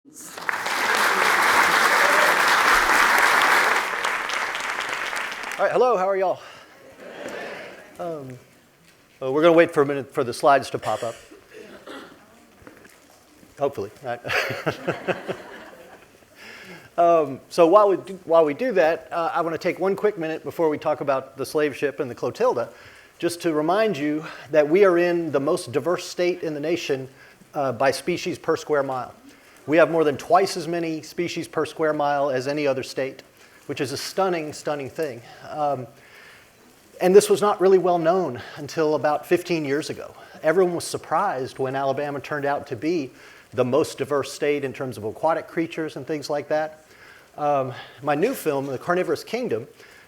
All right, hello, how are y'all? We're going to wait for a minute for the slides to pop up. Hopefully. Right. So while we do that, I want to take one quick minute before we talk about the slave ship and the Clotilda, just to remind you that we are in the most diverse state in the nation by species per square mile. We have more than twice as many species per square mile as any other state, which is a stunning, stunning thing. And this was not really well known until about 15 years ago. Everyone was surprised when Alabama turned out to be the most diverse state in terms of aquatic creatures and things like that. My new film, The Carnivorous Kingdom,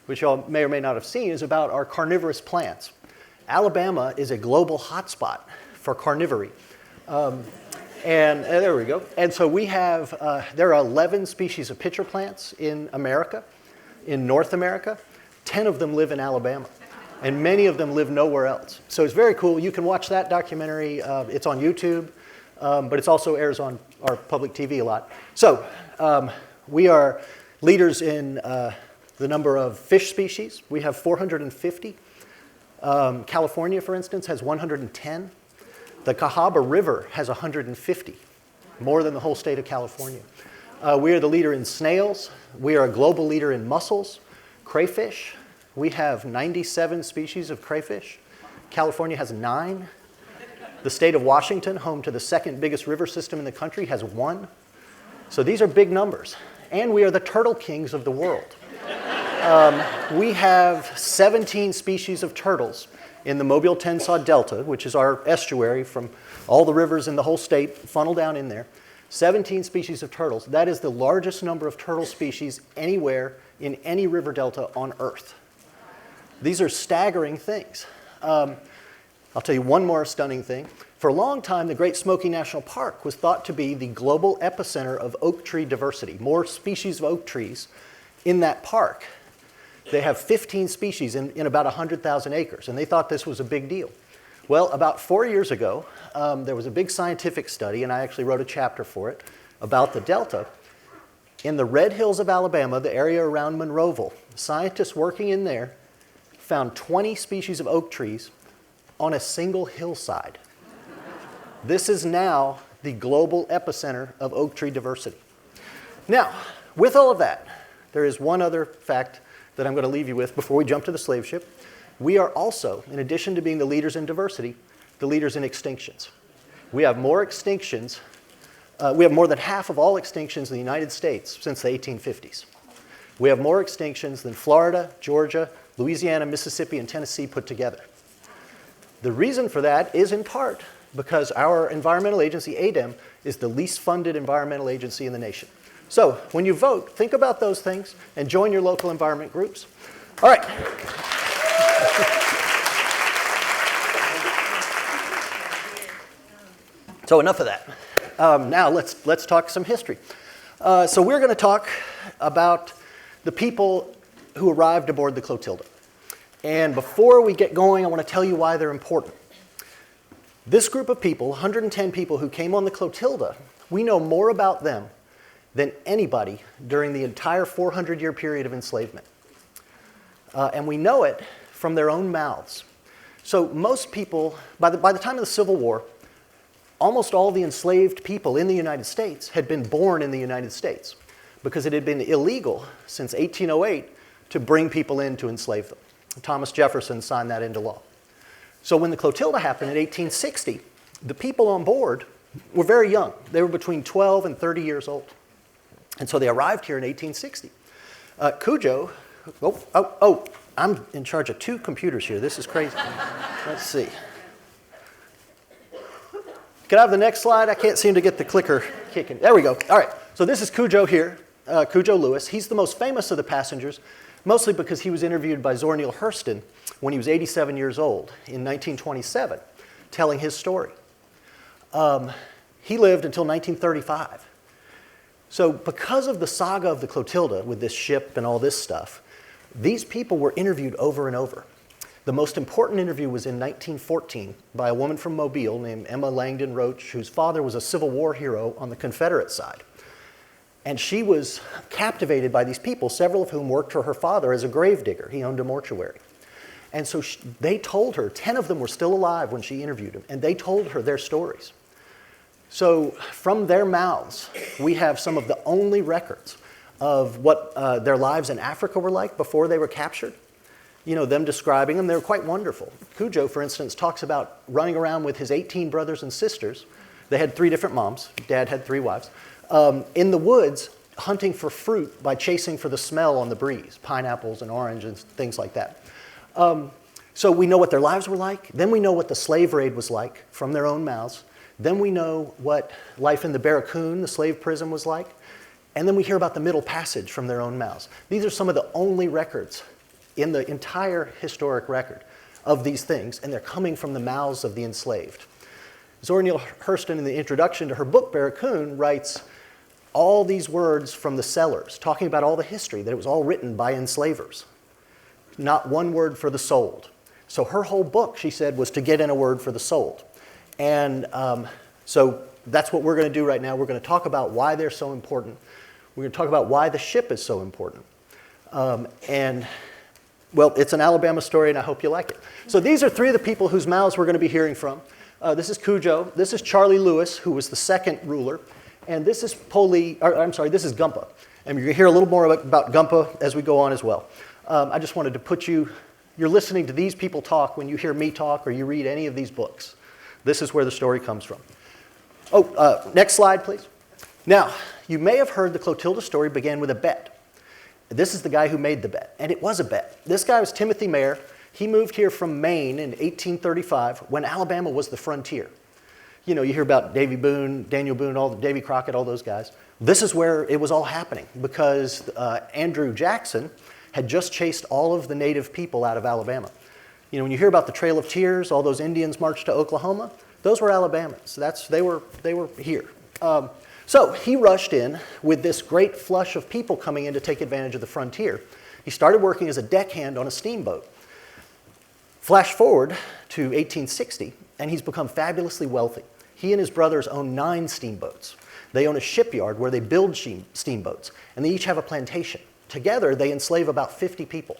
which y'all may or may not have seen, is about our carnivorous plants. Alabama is a global hotspot for carnivory. And there we go. And so we have, there are 11 species of pitcher plants in America, in North America. 10 of them live in Alabama, and many of them live nowhere else. So it's very cool. You can watch that documentary. It's on YouTube, but it also airs on our public TV a lot. So we are leaders in the number of fish species. We have 450. California, for instance, has 110. The Cahaba River has 150, more than the whole state of California. We are the leader in snails. We are a global leader in mussels, crayfish. We have 97 species of crayfish. California has 9. The state of Washington, home to the second biggest river system in the country, has 1. So these are big numbers. And we are the turtle kings of the world. We have 17 species of turtles in the Mobile-Tensaw Delta, which is our estuary from all the rivers in the whole state, funnel down in there. 17 species of turtles. That is the largest number of turtle species anywhere in any river delta on Earth. These are staggering things. I'll tell you one more stunning thing. For a long time, the Great Smoky National Park was thought to be the global epicenter of oak tree diversity, more species of oak trees in that park. They have 15 species in about 100,000 acres, and they thought this was a big deal. Well, about 4 years ago, there was a big scientific study, and I actually wrote a chapter for it, about the Delta. In the Red Hills of Alabama, the area around Monroeville, scientists working in there found 20 species of oak trees on a single hillside. This is now the global epicenter of oak tree diversity. Now, with all of that, there is one other fact that I'm going to leave you with before we jump to the slave ship. We are also, in addition to being the leaders in diversity, the leaders in extinctions. We have more extinctions. We have more than half of all extinctions in the United States since the 1850s. We have more extinctions than Florida, Georgia, Louisiana, Mississippi, and Tennessee put together. The reason for that is in part because our environmental agency, ADEM, is the least funded environmental agency in the nation. So when you vote, think about those things and join your local environment groups. All right. So enough of that. Now let's talk some history. So we're going to talk about the people who arrived aboard the Clotilda. And before we get going, I want to tell you why they're important. This group of people, 110 people who came on the Clotilda, we know more about them than anybody during the entire 400-year period of enslavement. And we know it from their own mouths. So most people, by the time of the Civil War, almost all the enslaved people in the United States had been born in the United States because it had been illegal since 1808 to bring people in to enslave them. Thomas Jefferson signed that into law. So when the Clotilda happened in 1860, the people on board were very young. They were between 12 and 30 years old. And so they arrived here in 1860. Cujo, I'm in charge of 2 computers here. This is crazy. Let's see. Can I have the next slide? I can't seem to get the clicker kicking. There we go. All right. So this is Cujo here, Cujo Lewis. He's the most famous of the passengers, mostly because he was interviewed by Zora Neale Hurston when he was 87 years old in 1927, telling his story. He lived until 1935. So because of the saga of the Clotilda with this ship and all this stuff, these people were interviewed over and over. The most important interview was in 1914 by a woman from Mobile named Emma Langdon Roach, whose father was a Civil War hero on the Confederate side. And she was captivated by these people, several of whom worked for her father as a gravedigger. He owned a mortuary. And so they told her, 10 of them were still alive when she interviewed them, and they told her their stories. So from their mouths, we have some of the only records of what their lives in Africa were like before they were captured. You know, them describing them, they were quite wonderful. Cujo, for instance, talks about running around with his 18 brothers and sisters. They had 3 different moms. Dad had 3 wives. In the woods, hunting for fruit by chasing for the smell on the breeze, pineapples and oranges, things like that. So we know what their lives were like. Then we know what the slave raid was like from their own mouths. Then we know what life in the Barracoon, the slave prison, was like. And then we hear about the Middle Passage from their own mouths. These are some of the only records in the entire historic record of these things, and they're coming from the mouths of the enslaved. Zora Neale Hurston, in the introduction to her book, Barracoon, writes all these words from the cellars, talking about all the history, that it was all written by enslavers. Not one word for the sold. So her whole book, she said, was to get in a word for the sold. And so that's what we're going to do right now. We're going to talk about why they're so important. We're going to talk about why the ship is so important. Well, it's an Alabama story, and I hope you like it. So these are 3 of the people whose mouths we're going to be hearing from. This is Cujo. This is Charlie Lewis, who was the second ruler. And this is this is Gumpa. And you're going to hear a little more about Gumpa as we go on as well. I just wanted to put you're listening to these people talk when you hear me talk or you read any of these books. This is where the story comes from. Next slide, please. Now, you may have heard the Clotilda story began with a bet. This is the guy who made the bet, and it was a bet. This guy was Timothy Mayer. He moved here from Maine in 1835 when Alabama was the frontier. You know, you hear about Davy Boone, Daniel Boone, Davy Crockett, all those guys. This is where it was all happening because Andrew Jackson had just chased all of the native people out of Alabama. You know, when you hear about the Trail of Tears, all those Indians marched to Oklahoma, those were Alabamans. They were here. So he rushed in with this great flush of people coming in to take advantage of the frontier. He started working as a deckhand on a steamboat. Flash forward to 1860, and he's become fabulously wealthy. He and his brothers own 9 steamboats. They own a shipyard where they build steamboats, and they each have a plantation. Together, they enslave about 50 people.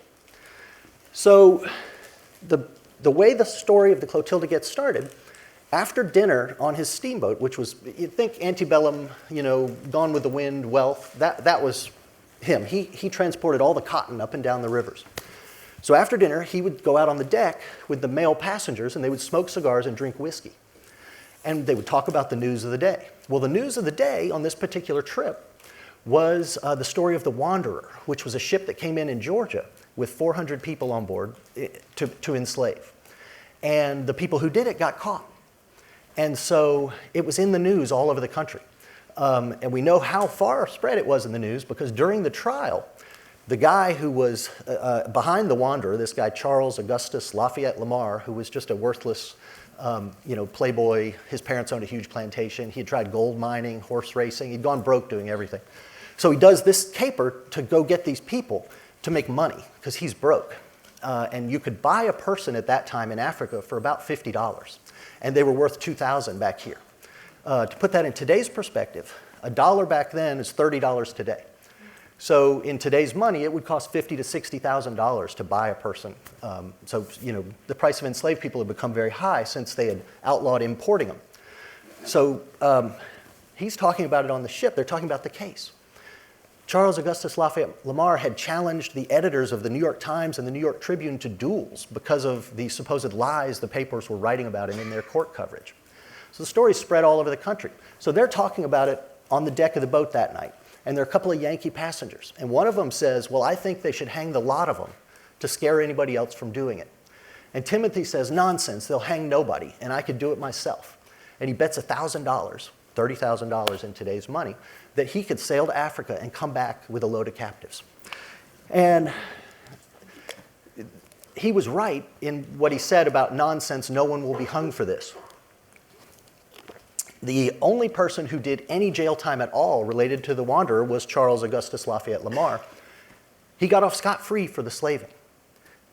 So the way the story of the Clotilda gets started, after dinner on his steamboat, which was, you'd think antebellum, you know, Gone with the Wind, wealth, that was him. He transported all the cotton up and down the rivers. So after dinner, he would go out on the deck with the male passengers, and they would smoke cigars and drink whiskey. And they would talk about the news of the day. Well, the news of the day on this particular trip was the story of the Wanderer, which was a ship that came in Georgia with 400 people on board to enslave. And the people who did it got caught. And so it was in the news all over the country. And we know how far spread it was in the news because during the trial, the guy who was behind the Wanderer, this guy Charles Augustus Lafayette Lamar, who was just a worthless playboy. His parents owned a huge plantation. He had tried gold mining, horse racing. He'd gone broke doing everything. So he does this caper to go get these people to make money because he's broke. And you could buy a person at that time in Africa for about $50. And they were worth $2,000 back here. To put that in today's perspective, $1 back then is $30 today. So in today's money, it would cost $50,000 to $60,000 to buy a person. So the price of enslaved people had become very high since they had outlawed importing them. So he's talking about it on the ship. They're talking about the case. Charles Augustus Lafayette Lamar had challenged the editors of the New York Times and the New York Tribune to duels because of the supposed lies the papers were writing about him in their court coverage. So the story spread all over the country. So they're talking about it on the deck of the boat that night. And there are a couple of Yankee passengers. And one of them says, well, I think they should hang the lot of them to scare anybody else from doing it. And Timothy says, nonsense, they'll hang nobody, and I could do it myself. And he bets $1,000, $30,000 in today's money, that he could sail to Africa and come back with a load of captives. And he was right in what he said about nonsense, no one will be hung for this. The only person who did any jail time at all related to the Wanderer was Charles Augustus Lafayette Lamar. He got off scot-free for the slaving.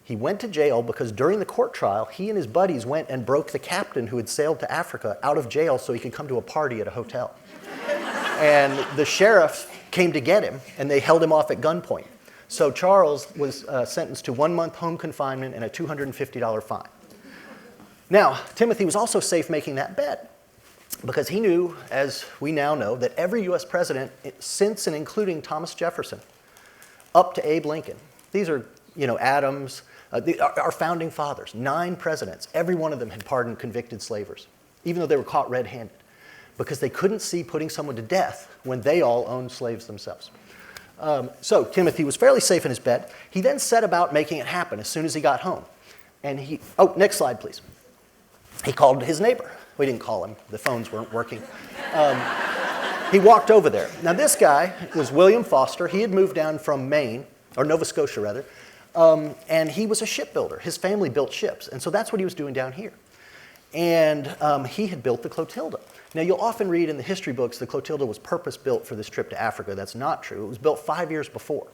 He went to jail because during the court trial, he and his buddies went and broke the captain who had sailed to Africa out of jail so he could come to a party at a hotel. And the sheriff came to get him, and they held him off at gunpoint. So Charles was sentenced to 1 month home confinement and a $250 fine. Now, Timothy was also safe making that bet because he knew, as we now know, that every U.S. president since and including Thomas Jefferson up to Abe Lincoln, these are, Adams, our founding fathers, 9 presidents, every one of them had pardoned convicted slavers, even though they were caught red-handed, because they couldn't see putting someone to death when they all owned slaves themselves. So Timothy was fairly safe in his bet. He then set about making it happen as soon as he got home. And next slide, please. He called his neighbor. We didn't call him. The phones weren't working. He walked over there. Now, this guy was William Foster. He had moved down from Maine, or Nova Scotia, rather, and he was a shipbuilder. His family built ships, and so that's what he was doing down here. And he had built the Clotilda. Now, you'll often read in the history books the Clotilda was purpose-built for this trip to Africa. That's not true. It was built 5 years before.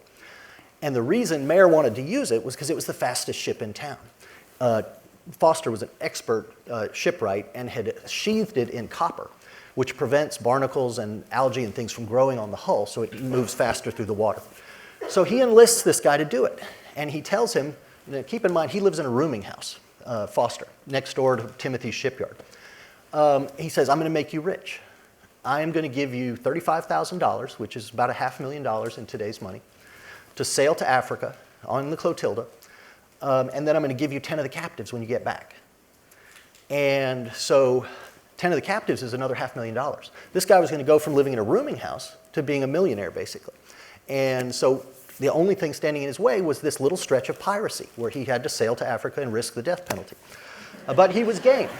And the reason Mayer wanted to use it was because it was the fastest ship in town. Foster was an expert shipwright and had sheathed it in copper, which prevents barnacles and algae and things from growing on the hull, so it moves faster through the water. So he enlists this guy to do it. And he tells him, keep in mind, he lives in a rooming house, Foster, next door to Timothy's shipyard. He says, I'm going to make you rich. I am going to give you $35,000, which is about $500,000 in today's money, to sail to Africa on the Clotilda, and then I'm going to give you 10 of the captives when you get back. And so 10 of the captives is another $500,000. This guy was going to go from living in a rooming house to being a millionaire, basically. And so the only thing standing in his way was this little stretch of piracy, where he had to sail to Africa and risk the death penalty. But he was game.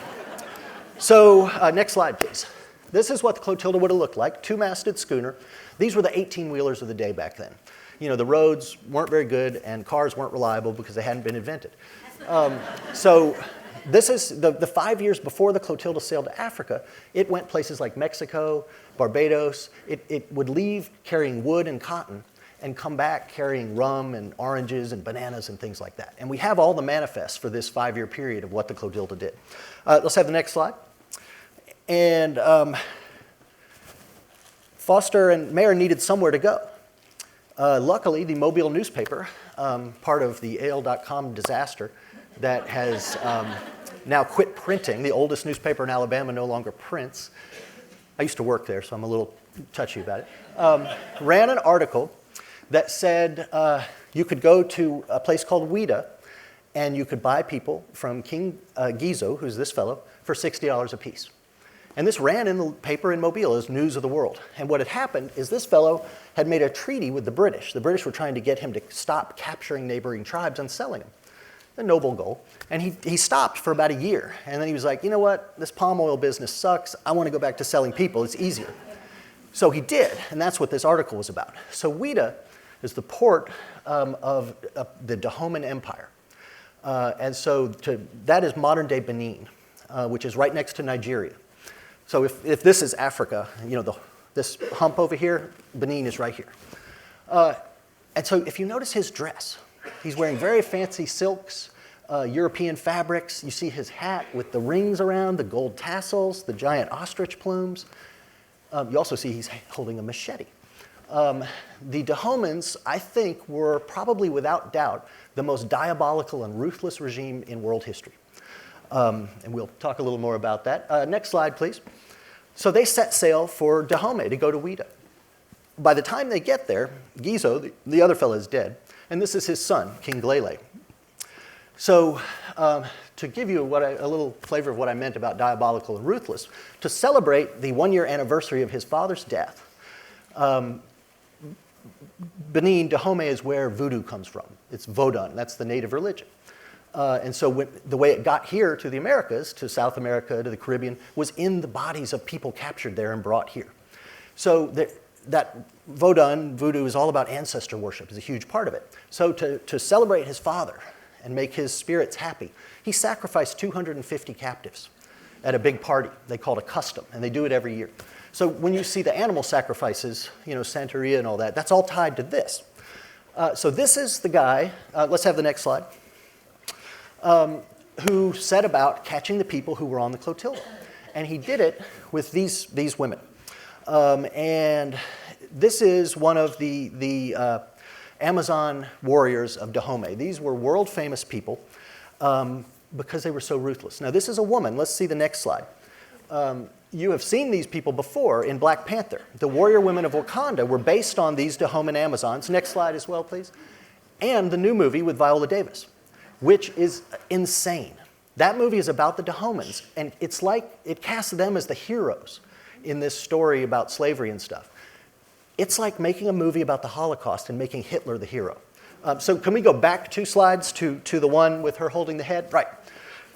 So next slide, please. This is what the Clotilda would have looked like, 2-masted schooner. These were the 18-wheelers of the day back then. The roads weren't very good, and cars weren't reliable because they hadn't been invented. So this is the 5 years before the Clotilda sailed to Africa. It went places like Mexico, Barbados. It would leave carrying wood and cotton and come back carrying rum and oranges and bananas and things like that. And we have all the manifests for this 5-year period of what the Clotilda did. Let's have the next slide. And Foster and Mayer needed somewhere to go. Luckily, the Mobile newspaper, part of the AL.com disaster that has now quit printing, the oldest newspaper in Alabama no longer prints. I used to work there, so I'm a little touchy about it. Ran an article that said you could go to a place called Ouida, and you could buy people from King Gizo, who's this fellow, for $60 apiece. And this ran in the paper in Mobile as news of the world. And what had happened is this fellow had made a treaty with the British. The British were trying to get him to stop capturing neighboring tribes and selling them. A noble goal. And he stopped for about a year. And then he was like, you know what? This palm oil business sucks. I want to go back to selling people. It's easier. So he did. And that's what this article was about. So Ouida is the port of the Dahoman Empire. And so that is modern-day Benin, which is right next to Nigeria. So if this is Africa, this hump over here, Benin is right here. And so if you notice his dress, he's wearing very fancy silks, European fabrics. You see his hat with the rings around, the gold tassels, the giant ostrich plumes. You also see he's holding a machete. The Dahomans, I think, were probably without doubt the most diabolical and ruthless regime in world history. And we'll talk a little more about that. Next slide, please. So they set sail for Dahomey to go to Ouida. By the time they get there, Gizo, the other fellow, is dead, and this is his son, King Glele. So to give you a little flavor of what I meant about diabolical and ruthless, to celebrate the 1-year anniversary of his father's death, Benin, Dahomey is where voodoo comes from. It's Vodun, that's the native religion. And so the way it got here to the Americas, to South America, to the Caribbean, was in the bodies of people captured there and brought here. So that Vodun, voodoo, is all about ancestor worship, is a huge part of it. So to celebrate his father and make his spirits happy, he sacrificed 250 captives at a big party they called a custom, and they do it every year. So when you see the animal sacrifices, Santeria and all that, that's all tied to this. So this is the guy, let's have the next slide, who set about catching the people who were on the Clotilda. And he did it with these women. And this is one of the Amazon warriors of Dahomey. These were world famous people because they were so ruthless. Now this is a woman. Let's see the next slide. You have seen these people before in Black Panther. The warrior women of Wakanda were based on these Dahomen Amazons. Next slide as well, please. And the new movie with Viola Davis, which is insane. That movie is about the Dahomens, and it's like it casts them as the heroes in this story about slavery and stuff. It's like making a movie about the Holocaust and making Hitler the hero. So can we go back 2 slides to the one with her holding the head? Right.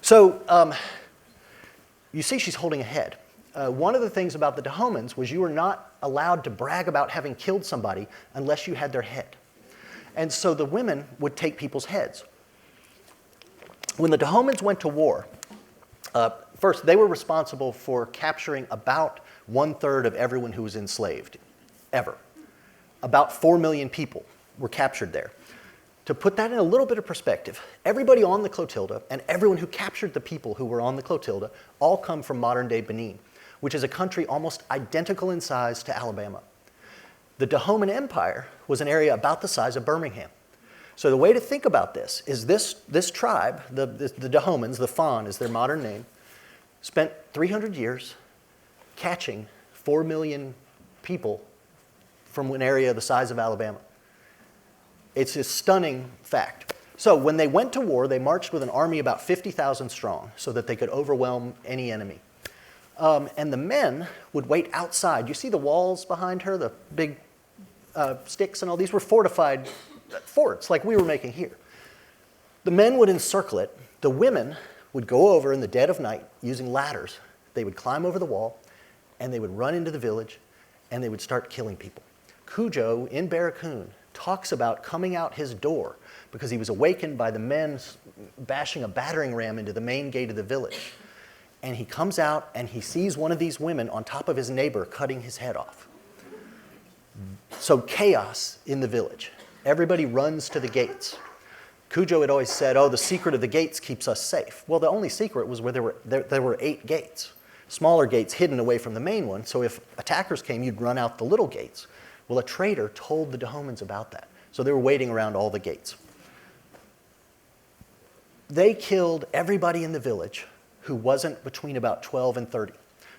So you see she's holding a head. One of the things about the Dahomens was you were not allowed to brag about having killed somebody unless you had their head. And so the women would take people's heads. When the Dahomens went to war, first, they were responsible for capturing about 1/3 of everyone who was enslaved, ever. About 4 million people were captured there. To put that in a little bit of perspective, everybody on the Clotilda and everyone who captured the people who were on the Clotilda all come from modern-day Benin, which is a country almost identical in size to Alabama. The Dahomen Empire was an area about the size of Birmingham. So the way to think about this is this tribe, the Dahomens, the Fon is their modern name, spent 300 years catching 4 million people from an area the size of Alabama. It's a stunning fact. So when they went to war, they marched with an army about 50,000 strong so that they could overwhelm any enemy. And the men would wait outside. You see the walls behind her, the big sticks and all? These were fortified forts like we were making here. The men would encircle it. The women would go over in the dead of night using ladders. They would climb over the wall, and they would run into the village, and they would start killing people. Cudjo in Barracoon talks about coming out his door because he was awakened by the men bashing a battering ram into the main gate of the village. And he comes out and he sees one of these women on top of his neighbor cutting his head off. So chaos in the village. Everybody runs to the gates. Cudjo had always said, oh, the secret of the gates keeps us safe. Well, the only secret was where there were 8 gates, smaller gates hidden away from the main one. So if attackers came, you'd run out the little gates. Well, a traitor told the Dahomens about that. So they were waiting around all the gates. They killed everybody in the village who wasn't between about 12 and 30.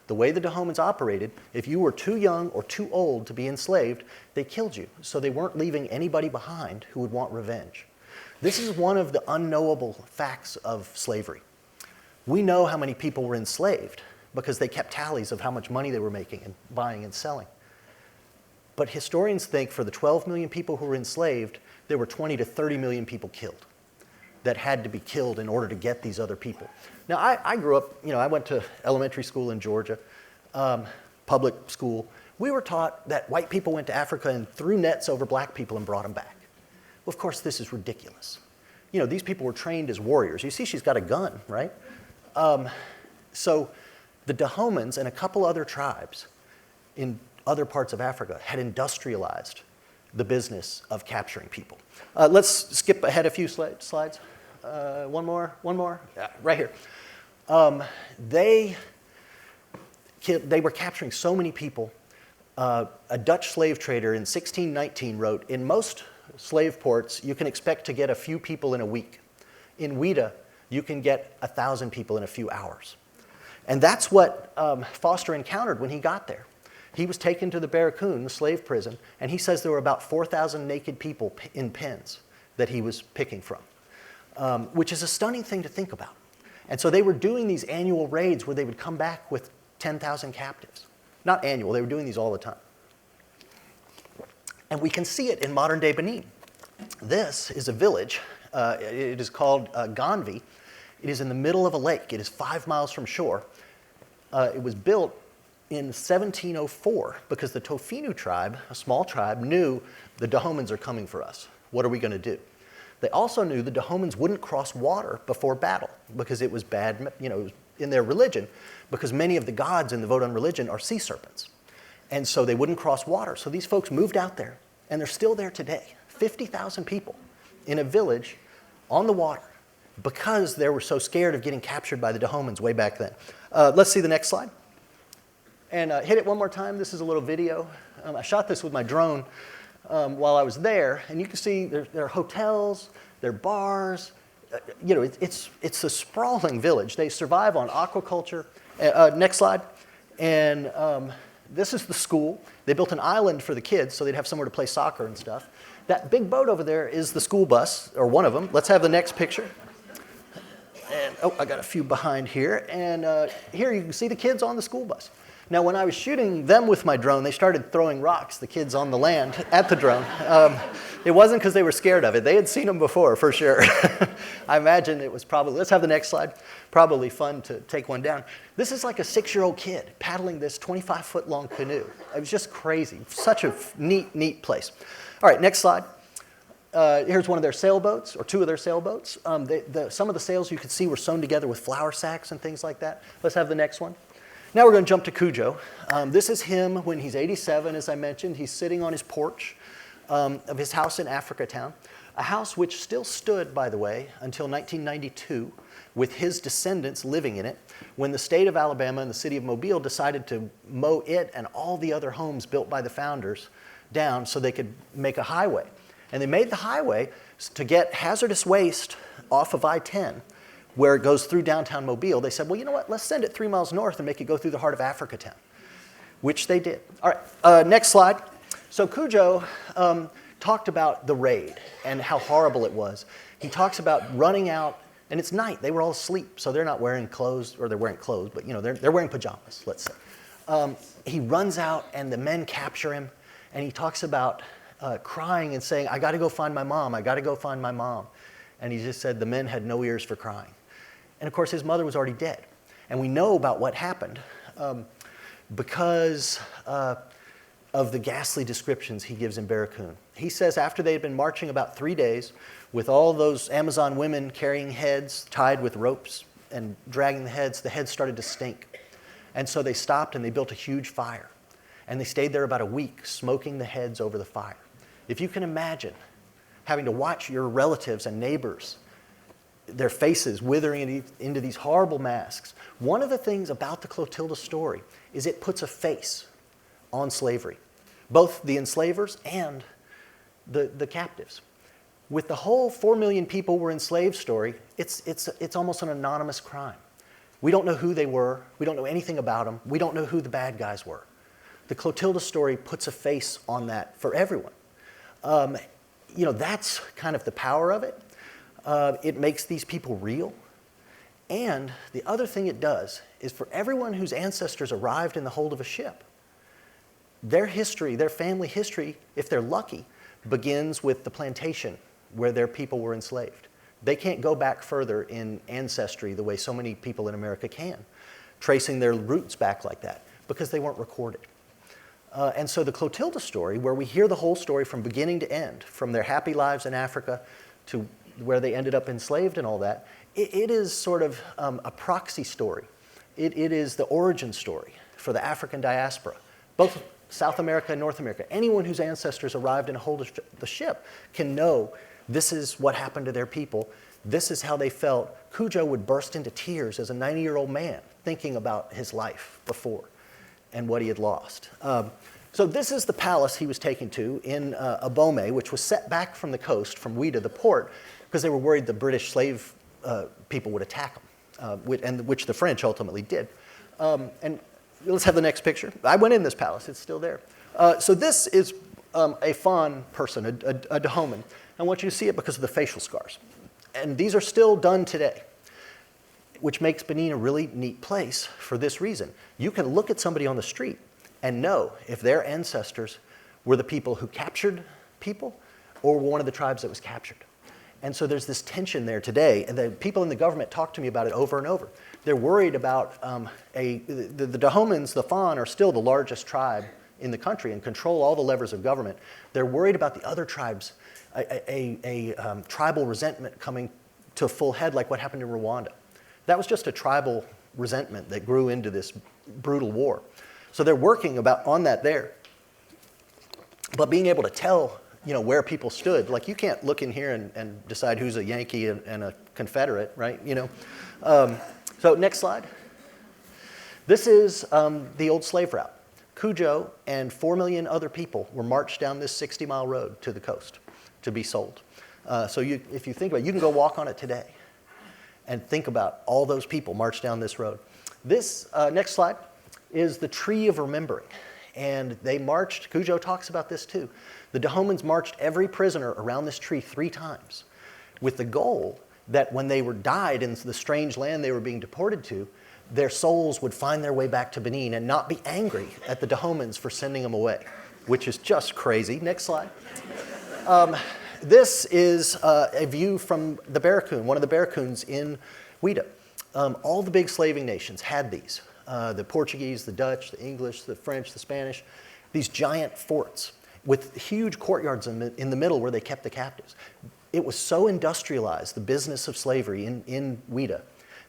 The way the Dahomens operated, if you were too young or too old to be enslaved, they killed you. So they weren't leaving anybody behind who would want revenge. This is one of the unknowable facts of slavery. We know how many people were enslaved because they kept tallies of how much money they were making and buying and selling. But historians think for the 12 million people who were enslaved, there were 20 to 30 million people killed that had to be killed in order to get these other people. Now, I grew up, I went to elementary school in Georgia, public school. We were taught that white people went to Africa and threw nets over black people and brought them back. Well, of course, this is ridiculous. These people were trained as warriors. You see she's got a gun, right? So the Dahomens and a couple other tribes in other parts of Africa had industrialized the business of capturing people. Let's skip ahead a few slides. One more. Yeah, right here. They were capturing so many people. A Dutch slave trader in 1619 wrote, in most slave ports, you can expect to get a few people in a week. In Ouida, you can get 1,000 people in a few hours. And that's what Foster encountered when he got there. He was taken to the Barracoon, the slave prison, and he says there were about 4,000 naked people in pens that he was picking from, which is a stunning thing to think about. And so they were doing these annual raids where they would come back with 10,000 captives. Not annual, they were doing these all the time. And we can see it in modern-day Benin. This is a village. It is called Ganvi. It is in the middle of a lake. It is 5 miles from shore. It was built in 1704 because the Tofinu tribe, a small tribe, knew the Dahomens are coming for us. What are we going to do? They also knew the Dahomens wouldn't cross water before battle because it was bad, it was in their religion, because many of the gods in the Vodun religion are sea serpents. And so they wouldn't cross water. So these folks moved out there, and they're still there today. 50,000 people in a village on the water because they were so scared of getting captured by the Dahomens way back then. Let's see the next slide. And hit it one more time. This is a little video. I shot this with my drone while I was there, and you can see there are hotels, there are bars. You know, it's a sprawling village. They survive on aquaculture. Next slide. And this is the school. They built an island for the kids so they'd have somewhere to play soccer and stuff. That big boat over there is the school bus, or one of them. Let's have the next picture. And, oh, I got a few behind here. And here you can see the kids on the school bus. Now, when I was shooting them with my drone, they started throwing rocks, the kids on the land, at the drone. It wasn't because they were scared of it. They had seen them before, for sure. I imagine it was probably, let's have the next slide, probably fun to take one down. This is like a 6-year-old kid paddling this 25-foot-long canoe. It was just crazy. Such a neat place. All right, next slide. Here's one of their sailboats, or 2 of their sailboats. Some of the sails you could see were sewn together with flour sacks and things like that. Let's have the next one. Now we're going to jump to Cudjoe. This is him when he's 87, as I mentioned. He's sitting on his porch of his house in Africatown, a house which still stood, by the way, until 1992, with his descendants living in it, when the state of Alabama and the city of Mobile decided to mow it and all the other homes built by the founders down so they could make a highway. And they made the highway to get hazardous waste off of I-10, where it goes through downtown Mobile. They said, well, you know what, let's send it 3 miles north and make it go through the heart of Africatown, which they did. All right, next slide. So Cudjoe talked about the raid and how horrible it was. He talks about running out, and it's night. They were all asleep, so they're not wearing clothes, or they're wearing clothes, but you know, they're wearing pajamas, let's say. He runs out, and the men capture him, and he talks about crying and saying, I got to go find my mom. I got to go find my mom. And he just said the men had no ears for crying. And of course, his mother was already dead. And we know about what happened because of the ghastly descriptions he gives in Barracoon. He says after they had been marching about 3 days with all those Amazon women carrying heads tied with ropes and dragging the heads started to stink. And so they stopped and they built a huge fire. And they stayed there about a week, smoking the heads over the fire. If you can imagine having to watch your relatives and neighbors, their faces withering into these horrible masks. One of the things about the Clotilda story is it puts a face on slavery, both the enslavers and the captives. With the whole 4 million people were enslaved story, it's almost an anonymous crime. We don't know who they were. We don't know anything about them. We don't know who the bad guys were. The Clotilda story puts a face on that for everyone. You know, that's kind of the power of it. It makes these people real. And the other thing it does is for everyone whose ancestors arrived in the hold of a ship, their history, their family history, if they're lucky, begins with the plantation where their people were enslaved. They can't go back further in ancestry the way so many people in America can, tracing their roots back like that, because they weren't recorded. And so the Clotilda story, where we hear the whole story from beginning to end, from their happy lives in Africa to where they ended up enslaved and all that, it is sort of a proxy story. It is the origin story for the African diaspora, both South America and North America. Anyone whose ancestors arrived in a hold of the ship can know this is what happened to their people. This is how they felt. Cudjoe would burst into tears as a 90-year-old man thinking about his life before and what he had lost. So this is the palace he was taken to in Abomey, which was set back from the coast, from Ouidah, the port, because they were worried the British slave people would attack them, which the French ultimately did. And let's have the next picture. I went in this palace. It's still there. So this is a fawn person, a Dahomey. I want you to see it because of the facial scars. And these are still done today, which makes Benin a really neat place for this reason. You can look at somebody on the street and know if their ancestors were the people who captured people or were one of the tribes that was captured. And so there's this tension there today, and the people in the government talk to me about it over and over. They're worried about the Dahomeyans, the Fon, are still the largest tribe in the country and control all the levers of government. They're worried about the other tribes, a tribal resentment coming to a full head like what happened in Rwanda. That was just a tribal resentment that grew into this brutal war. So they're working on that there. But being able to tell, where people stood, like you can't look in here and decide who's a Yankee and a Confederate, right? So next slide. This is the old slave route. Cujo and 4 million other people were marched down this 60-mile road to the coast to be sold. So if you think about it, you can go walk on it today and think about all those people marched down this road. This, next slide, is the Tree of Remembering. And they marched, Cujo talks about this too. The Dahomeyans marched every prisoner around this tree 3 times with the goal that when they were died in the strange land they were being deported to, their souls would find their way back to Benin and not be angry at the Dahomeyans for sending them away, which is just crazy. Next slide. This is a view from the Barracoon, one of the Barracoons in Ouida. All the big slaving nations had these. The Portuguese, the Dutch, the English, the French, the Spanish, these giant forts with huge courtyards in the middle where they kept the captives. It was so industrialized, the business of slavery in Ouida,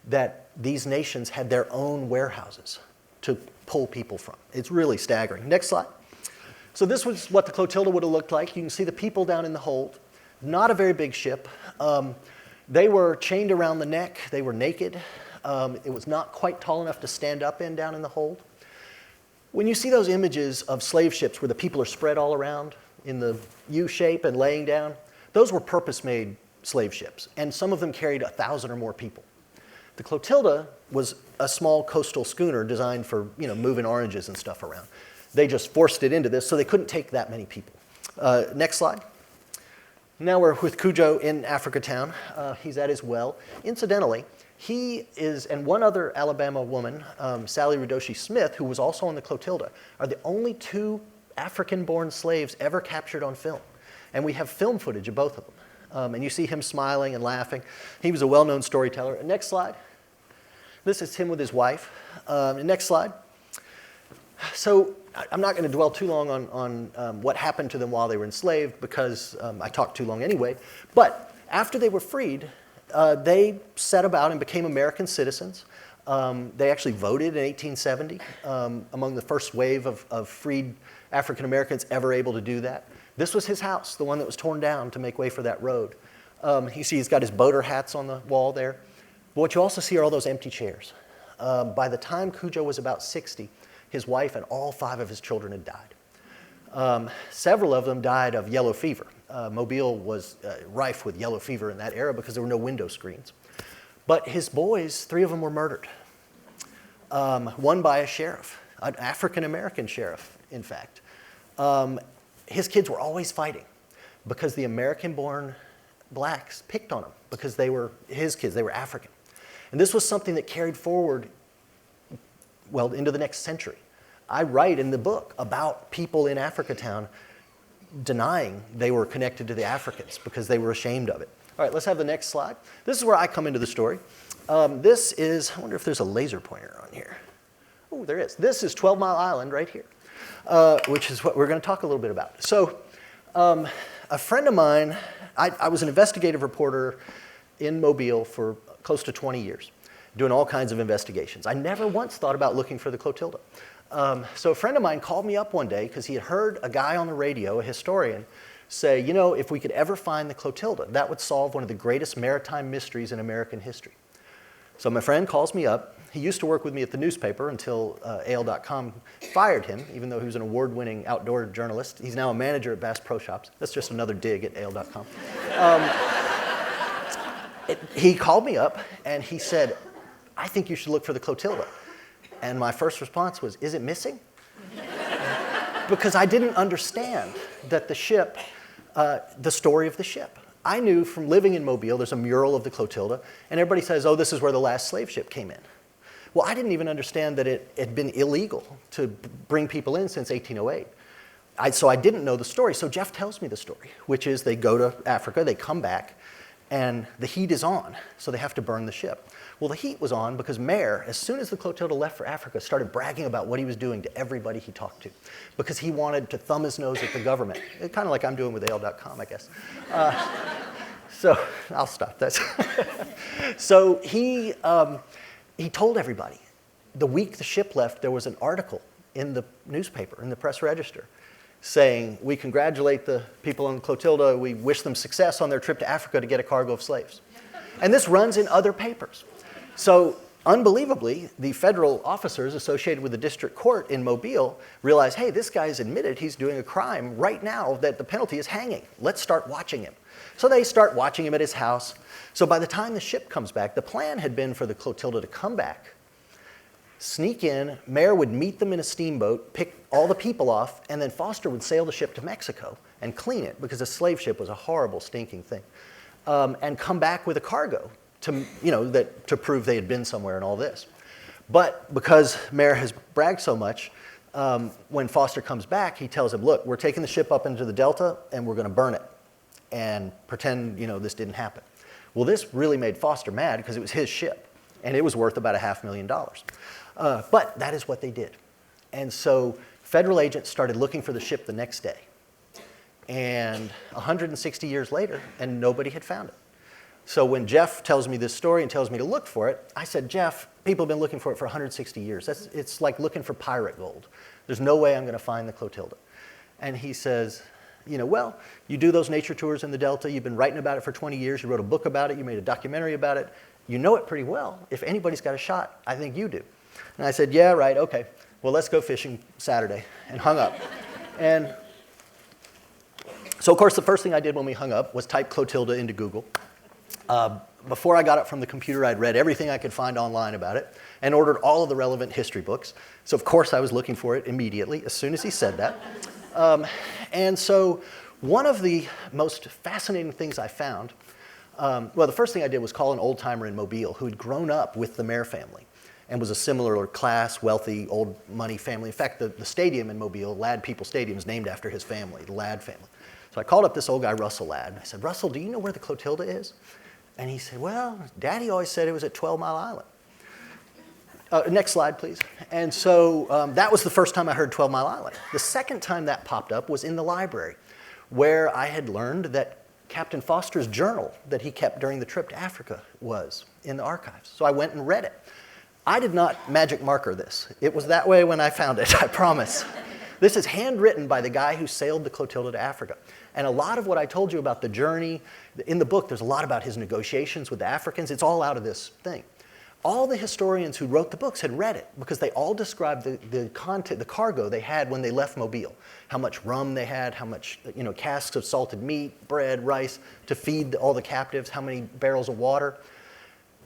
that these nations had their own warehouses to pull people from. It's really staggering. Next slide. So this was what the Clotilda would have looked like. You can see the people down in the hold. Not a very big ship. They were chained around the neck. They were naked. It was not quite tall enough to stand up in down in the hold. When you see those images of slave ships where the people are spread all around in the U shape and laying down, those were purpose-made slave ships, and some of them carried 1,000 or more people. The Clotilda was a small coastal schooner designed for moving oranges and stuff around. They just forced it into this, so they couldn't take that many people. Next slide. Now we're with Cujo in Africa Town. He's at his well. Incidentally, he is, and one other Alabama woman, Sally Rudoshi Smith, who was also on the Clotilda, are the only 2 African-born slaves ever captured on film. And we have film footage of both of them. And you see him smiling and laughing. He was a well-known storyteller. Next slide. This is him with his wife. Next slide. So I'm not going to dwell too long on what happened to them while they were enslaved because I talked too long anyway. But after they were freed, they set about and became American citizens. They actually voted in 1870, among the first wave of freed African Americans ever able to do that. This was his house, the one that was torn down to make way for that road. You see he's got his boater hats on the wall there. But what you also see are all those empty chairs. By the time Cujo was about 60, his wife and all 5 of his children had died. Several of them died of yellow fever. Mobile was rife with yellow fever in that era because there were no window screens. But his boys, 3 of them were murdered. One by a sheriff, an African-American sheriff, in fact. His kids were always fighting because the American-born blacks picked on him because they were his kids, they were African. And this was something that carried forward, well, into the next century. I write in the book about people in Africa Town denying they were connected to the Africans because they were ashamed of it. All right, let's have the next slide. This is where I come into the story. This is, I wonder if there's a laser pointer on here. Oh, there is. This is 12 Mile Island right here, which is what we're going to talk a little bit about. So a friend of mine, I was an investigative reporter in Mobile for close to 20 years, doing all kinds of investigations. I never once thought about looking for the Clotilda. So a friend of mine called me up one day because he had heard a guy on the radio, a historian, say, if we could ever find the Clotilda, that would solve one of the greatest maritime mysteries in American history. So my friend calls me up. He used to work with me at the newspaper until AL.com fired him, even though he was an award-winning outdoor journalist. He's now a manager at Bass Pro Shops. That's just another dig at AL.com. He called me up and he said, I think you should look for the Clotilda. And my first response was, is it missing? Because I didn't understand that the ship, the story of the ship. I knew from living in Mobile, there's a mural of the Clotilda, and everybody says, oh, this is where the last slave ship came in. Well, I didn't even understand that it had been illegal to bring people in since 1808. So I didn't know the story. So Jeff tells me the story, which is they go to Africa, they come back, and the heat is on, so they have to burn the ship. Well, the heat was on because Mayer, as soon as the Clotilda left for Africa, started bragging about what he was doing to everybody he talked to because he wanted to thumb his nose at the government, kind of like I'm doing with AL.com, I guess. So I'll stop that. So he told everybody. The week the ship left, there was an article in the newspaper, in the Press Register, saying, we congratulate the people on the Clotilda, we wish them success on their trip to Africa to get a cargo of slaves. And this runs in other papers. So unbelievably, the federal officers associated with the district court in Mobile realized, hey, this guy's admitted he's doing a crime right now that the penalty is hanging. Let's start watching him. So they start watching him at his house. So by the time the ship comes back, the plan had been for the Clotilda to come back, sneak in, Mayer would meet them in a steamboat, pick all the people off, and then Foster would sail the ship to Mexico and clean it, because a slave ship was a horrible, stinking thing, and come back with a cargo to prove they had been somewhere and all this. But because Mayer has bragged so much, when Foster comes back, he tells him, look, we're taking the ship up into the Delta and we're going to burn it and pretend this didn't happen. Well, this really made Foster mad because it was his ship and it was worth about $500,000. But that is what they did. And so federal agents started looking for the ship the next day. And 160 years later, and nobody had found it. So when Jeff tells me this story and tells me to look for it, I said, Jeff, people have been looking for it for 160 years. It's like looking for pirate gold. There's no way I'm going to find the Clotilda. And he says, well, you do those nature tours in the Delta. You've been writing about it for 20 years. You wrote a book about it. You made a documentary about it. You know it pretty well. If anybody's got a shot, I think you do. And I said, yeah, right, okay. Well, let's go fishing Saturday, and hung up. And so, of course, the first thing I did when we hung up was type Clotilda into Google. Before I got up from the computer, I'd read everything I could find online about it and ordered all of the relevant history books. So, of course, I was looking for it immediately as soon as he said that. And so one of the most fascinating things I found, the first thing I did was call an old-timer in Mobile who had grown up with the Mayer family and was a similar class, wealthy, old money family. In fact, the stadium in Mobile, Ladd People Stadium, is named after his family, the Ladd family. So I called up this old guy, Russell Ladd, and I said, Russell, do you know where the Clotilda is? And he said, well, Daddy always said it was at 12 Mile Island. Next slide, please. And so that was the first time I heard 12 Mile Island. The second time that popped up was in the library, where I had learned that Captain Foster's journal that he kept during the trip to Africa was in the archives. So I went and read it. I did not magic marker this. It was that way when I found it, I promise. This is handwritten by the guy who sailed the Clotilda to Africa. And a lot of what I told you about the journey, in the book, there's a lot about his negotiations with the Africans. It's all out of this thing. All the historians who wrote the books had read it because they all described the content, the cargo they had when they left Mobile. How much rum they had, how much casks of salted meat, bread, rice to feed all the captives, how many barrels of water.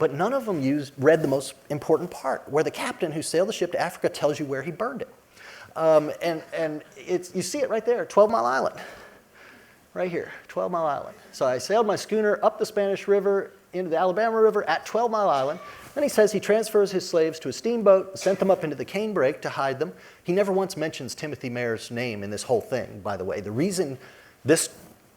But none of them read the most important part, where the captain who sailed the ship to Africa tells you where he burned it. And you see it right there, 12 Mile Island. Right here, 12 Mile Island. So I sailed my schooner up the Spanish River into the Alabama River at 12 Mile Island. Then he says he transfers his slaves to a steamboat, sent them up into the canebrake to hide them. He never once mentions Timothy Mayer's name in this whole thing, by the way. The reason this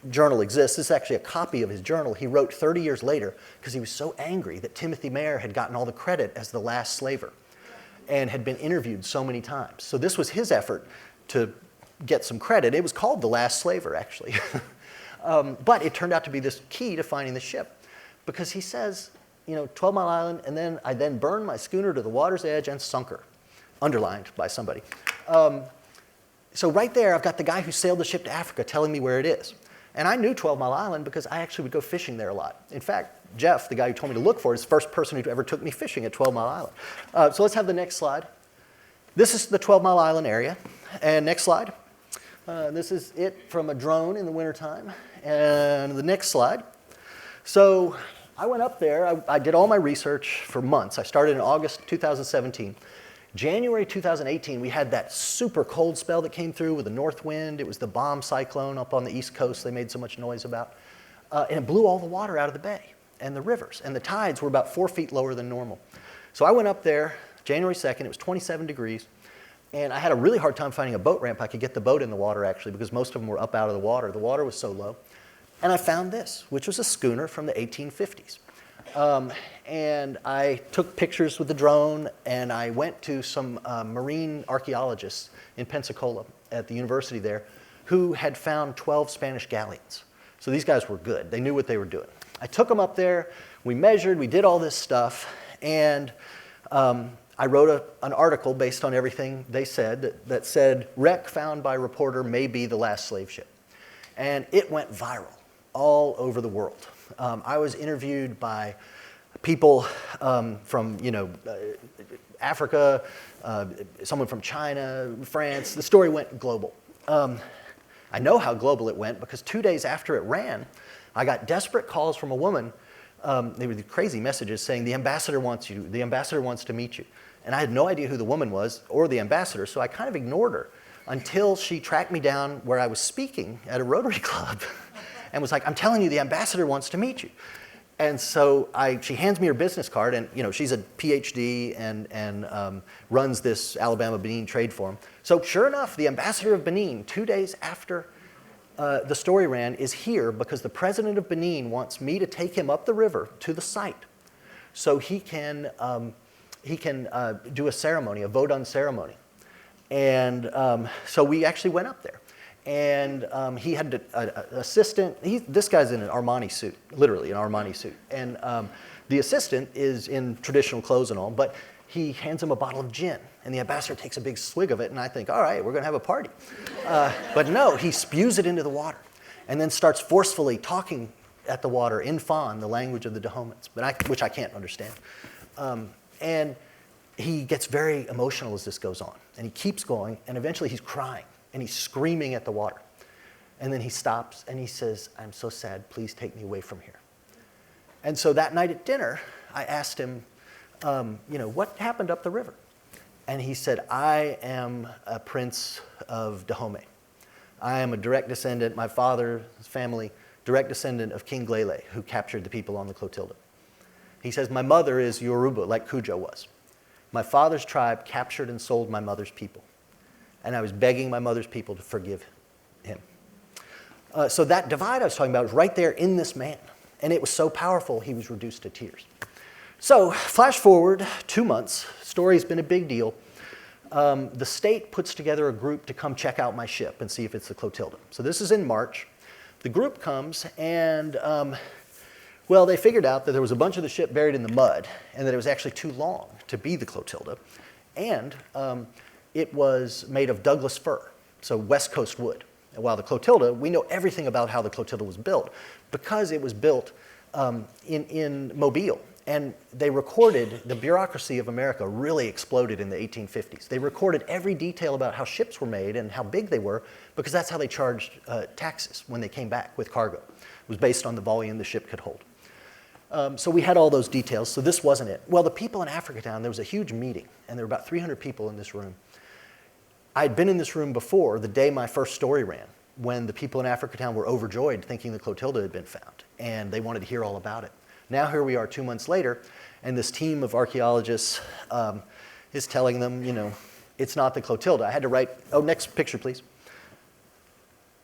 journal exists, this is actually a copy of his journal he wrote 30 years later because he was so angry that Timothy Mayer had gotten all the credit as the last slaver and had been interviewed so many times. So this was his effort to get some credit. It was called The Last Slaver, actually. But it turned out to be this key to finding the ship because he says, 12 Mile Island, and then I burned my schooner to the water's edge and sunk her, underlined by somebody. So right there, I've got the guy who sailed the ship to Africa telling me where it is. And I knew 12 Mile Island because I actually would go fishing there a lot. In fact, Jeff, the guy who told me to look for it, is the first person who ever took me fishing at 12 Mile Island. So let's have the next slide. This is the 12 Mile Island area. And next slide. This is it from a drone in the wintertime. And the next slide. So I went up there. I did all my research for months. I started in August 2017. January 2018, we had that super cold spell that came through with the north wind. It was the bomb cyclone up on the East Coast they made so much noise about. And it blew all the water out of the bay and the rivers. And the tides were about 4 feet lower than normal. So I went up there January 2nd. It was 27 degrees. And I had a really hard time finding a boat ramp. I could get the boat in the water, actually, because most of them were up out of the water. The water was so low. And I found this, which was a schooner from the 1850s. And I took pictures with the drone, and I went to some marine archaeologists in Pensacola at the university there who had found 12 Spanish galleons. So these guys were good. They knew what they were doing. I took them up there. We measured. We did all this stuff. And I wrote an article based on everything they said that said, wreck found by reporter may be the last slave ship. And it went viral all over the world. I was interviewed by people from, Africa, someone from China, France. The story went global. I know how global it went because 2 days after it ran, I got desperate calls from a woman. They were crazy messages saying, the ambassador wants you, the ambassador wants to meet you. And I had no idea who the woman was or the ambassador, so I kind of ignored her until she tracked me down where I was speaking at a Rotary Club and was like, I'm telling you, the ambassador wants to meet you. And so she hands me her business card, and she's a PhD and runs this Alabama-Benin trade forum. So sure enough, the ambassador of Benin, 2 days after the story ran, is here because the president of Benin wants me to take him up the river to the site so he can do a ceremony, a Vodun ceremony. And so we actually went up there. And he had an assistant. This guy's in an Armani suit, literally an Armani suit. And the assistant is in traditional clothes and all, but he hands him a bottle of gin. And the ambassador takes a big swig of it, and I think, all right, we're going to have a party. But no, he spews it into the water and then starts forcefully talking at the water in Fon, the language of the Dahomeyans, which I can't understand. And he gets very emotional as this goes on. And he keeps going, and eventually he's crying. And he's screaming at the water. And then he stops and he says, I'm so sad, please take me away from here. And so that night at dinner, I asked him, what happened up the river? And he said, I am a prince of Dahomey. I am a direct descendant, my father's family, direct descendant of King Lele, who captured the people on the Clotilda. He says, my mother is Yoruba, like Cujo was. My father's tribe captured and sold my mother's people. And I was begging my mother's people to forgive him. So that divide I was talking about was right there in this man. And it was so powerful, he was reduced to tears. So flash forward 2 months. Story's been a big deal. The state puts together a group to come check out my ship and see if it's the Clotilda. So this is in March. The group comes and, they figured out that there was a bunch of the ship buried in the mud and that it was actually too long to be the Clotilda. And it was made of Douglas fir, so West Coast wood. And while the Clotilda, we know everything about how the Clotilda was built because it was built in Mobile. And they recorded, the bureaucracy of America really exploded in the 1850s. They recorded every detail about how ships were made and how big they were because that's how they charged taxes when they came back with cargo. It was based on the volume the ship could hold. So we had all those details, so this wasn't it. Well, the people in Africatown, there was a huge meeting, and there were about 300 people in this room. I'd been in this room before, the day my first story ran, when the people in Africatown were overjoyed thinking the Clotilda had been found, and they wanted to hear all about it. Now here we are 2 months later, and this team of archaeologists is telling them, it's not the Clotilda. I had to write, next picture, please.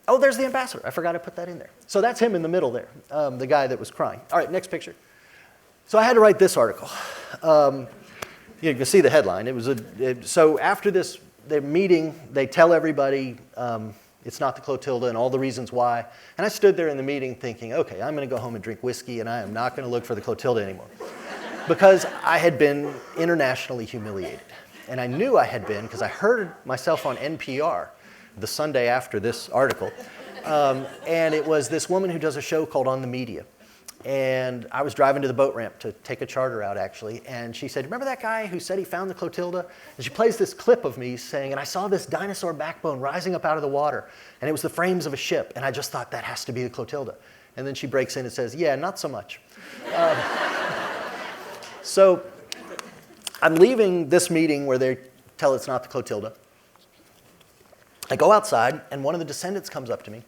Oh, there's the ambassador. I forgot to put that in there. So that's him in the middle there, the guy that was crying. All right, next picture. So I had to write this article. You can see the headline. So after the meeting, they tell everybody it's not the Clotilda and all the reasons why. And I stood there in the meeting thinking, okay, I'm going to go home and drink whiskey, and I am not going to look for the Clotilda anymore. Because I had been internationally humiliated. And I knew I had been because I heard myself on NPR the Sunday after this article. And it was this woman who does a show called On the Media. And I was driving to the boat ramp to take a charter out, actually. And she said, remember that guy who said he found the Clotilda? And she plays this clip of me saying, and I saw this dinosaur backbone rising up out of the water. And it was the frames of a ship. And I just thought, that has to be the Clotilda. And then she breaks in and says, yeah, not so much. So I'm leaving this meeting where they tell it's not the Clotilda. I go outside, and one of the descendants comes up to me,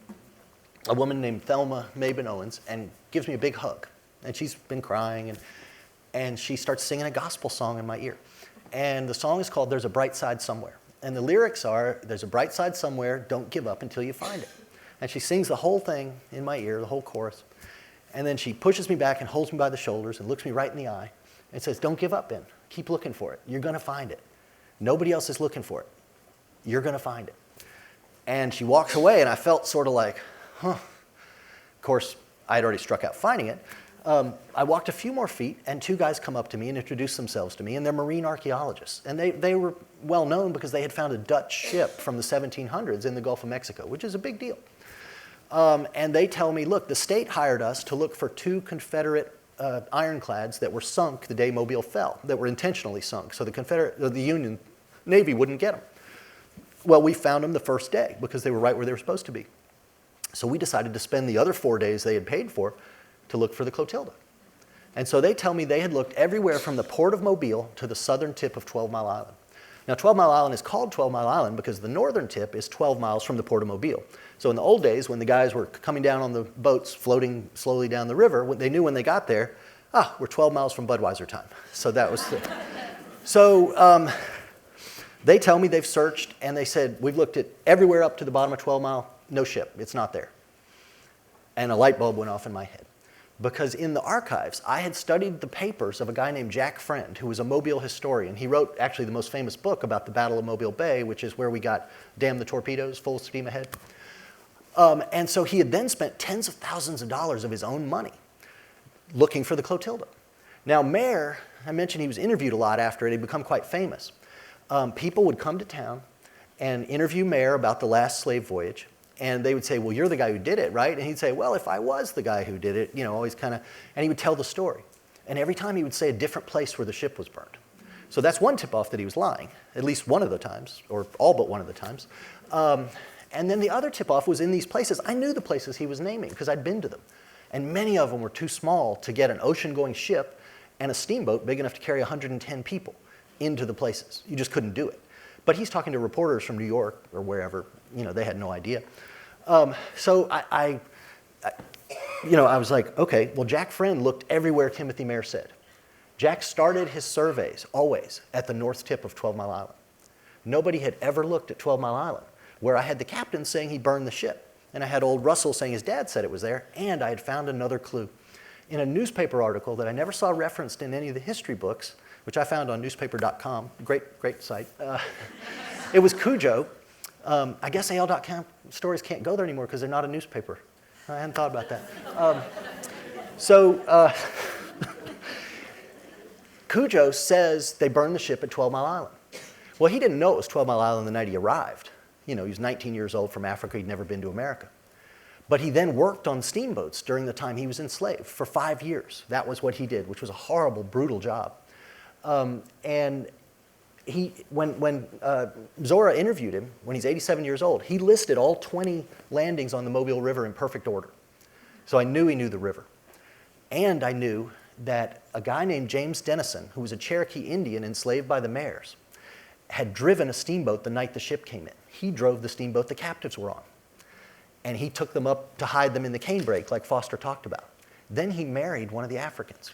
a woman named Thelma Mabin Owens, and gives me a big hug. And she's been crying, and she starts singing a gospel song in my ear. And the song is called There's a Bright Side Somewhere. And the lyrics are, there's a bright side somewhere, don't give up until you find it. And she sings the whole thing in my ear, the whole chorus. And then she pushes me back and holds me by the shoulders and looks me right in the eye and says, don't give up, Ben. Keep looking for it. You're going to find it. Nobody else is looking for it. You're going to find it. And she walks away, and I felt sort of like, huh. Of course, I had already struck out finding it. I walked a few more feet, and two guys come up to me and introduce themselves to me, and they're marine archaeologists. And they were well known because they had found a Dutch ship from the 1700s in the Gulf of Mexico, which is a big deal. And they tell me, look, the state hired us to look for two Confederate ironclads that were sunk the day Mobile fell, that were intentionally sunk, so the Union Navy wouldn't get them. Well, we found them the first day because they were right where they were supposed to be. So we decided to spend the other 4 days they had paid for to look for the Clotilda. And so they tell me they had looked everywhere from the port of Mobile to the southern tip of 12 Mile Island. Now, 12 Mile Island is called 12 Mile Island because the northern tip is 12 miles from the port of Mobile. So in the old days, when the guys were coming down on the boats floating slowly down the river, they knew when they got there, we're 12 miles from Budweiser time. So that was they tell me they've searched, and they said, we've looked at everywhere up to the bottom of 12 Mile, no ship, it's not there. And a light bulb went off in my head. Because in the archives, I had studied the papers of a guy named Jack Friend, who was a Mobile historian. He wrote actually the most famous book about the Battle of Mobile Bay, which is where we got Damn the Torpedoes, full steam ahead. And so he had then spent tens of thousands of dollars of his own money looking for the Clotilda. Now, Mayer, I mentioned he was interviewed a lot after it. He'd become quite famous. People would come to town and interview Mayer about the last slave voyage. And they would say, well, you're the guy who did it, right? And he'd say, well, if I was the guy who did it, always kind of, and he would tell the story. And every time he would say a different place where the ship was burned. So that's one tip-off that he was lying, at least one of the times, or all but one of the times. And then the other tip-off was in these places. I knew the places he was naming because I'd been to them. And many of them were too small to get an ocean-going ship and a steamboat big enough to carry 110 people into the places. You just couldn't do it. But he's talking to reporters from New York or wherever. They had no idea. So I was like, okay, well, Jack Friend looked everywhere Timothy Mayer said. Jack started his surveys always at the north tip of 12 Mile Island. Nobody had ever looked at 12 Mile Island, where I had the captain saying he burned the ship. And I had old Russell saying his dad said it was there, and I had found another clue. In a newspaper article that I never saw referenced in any of the history books, which I found on newspaper.com, great site, it was Cujo. I guess AL.com stories can't go there anymore because they're not a newspaper. I hadn't thought about that. Cujo says they burned the ship at 12 Mile Island. Well, he didn't know it was 12 Mile Island the night he arrived. He was 19 years old from Africa. He'd never been to America. But he then worked on steamboats during the time he was enslaved for 5 years. That was what he did, which was a horrible, brutal job. And when Zora interviewed him, when he's 87 years old, he listed all 20 landings on the Mobile River in perfect order. So I knew he knew the river. And I knew that a guy named James Dennison, who was a Cherokee Indian enslaved by the Mayers, had driven a steamboat the night the ship came in. He drove the steamboat the captives were on. And he took them up to hide them in the canebrake like Foster talked about. Then he married one of the Africans.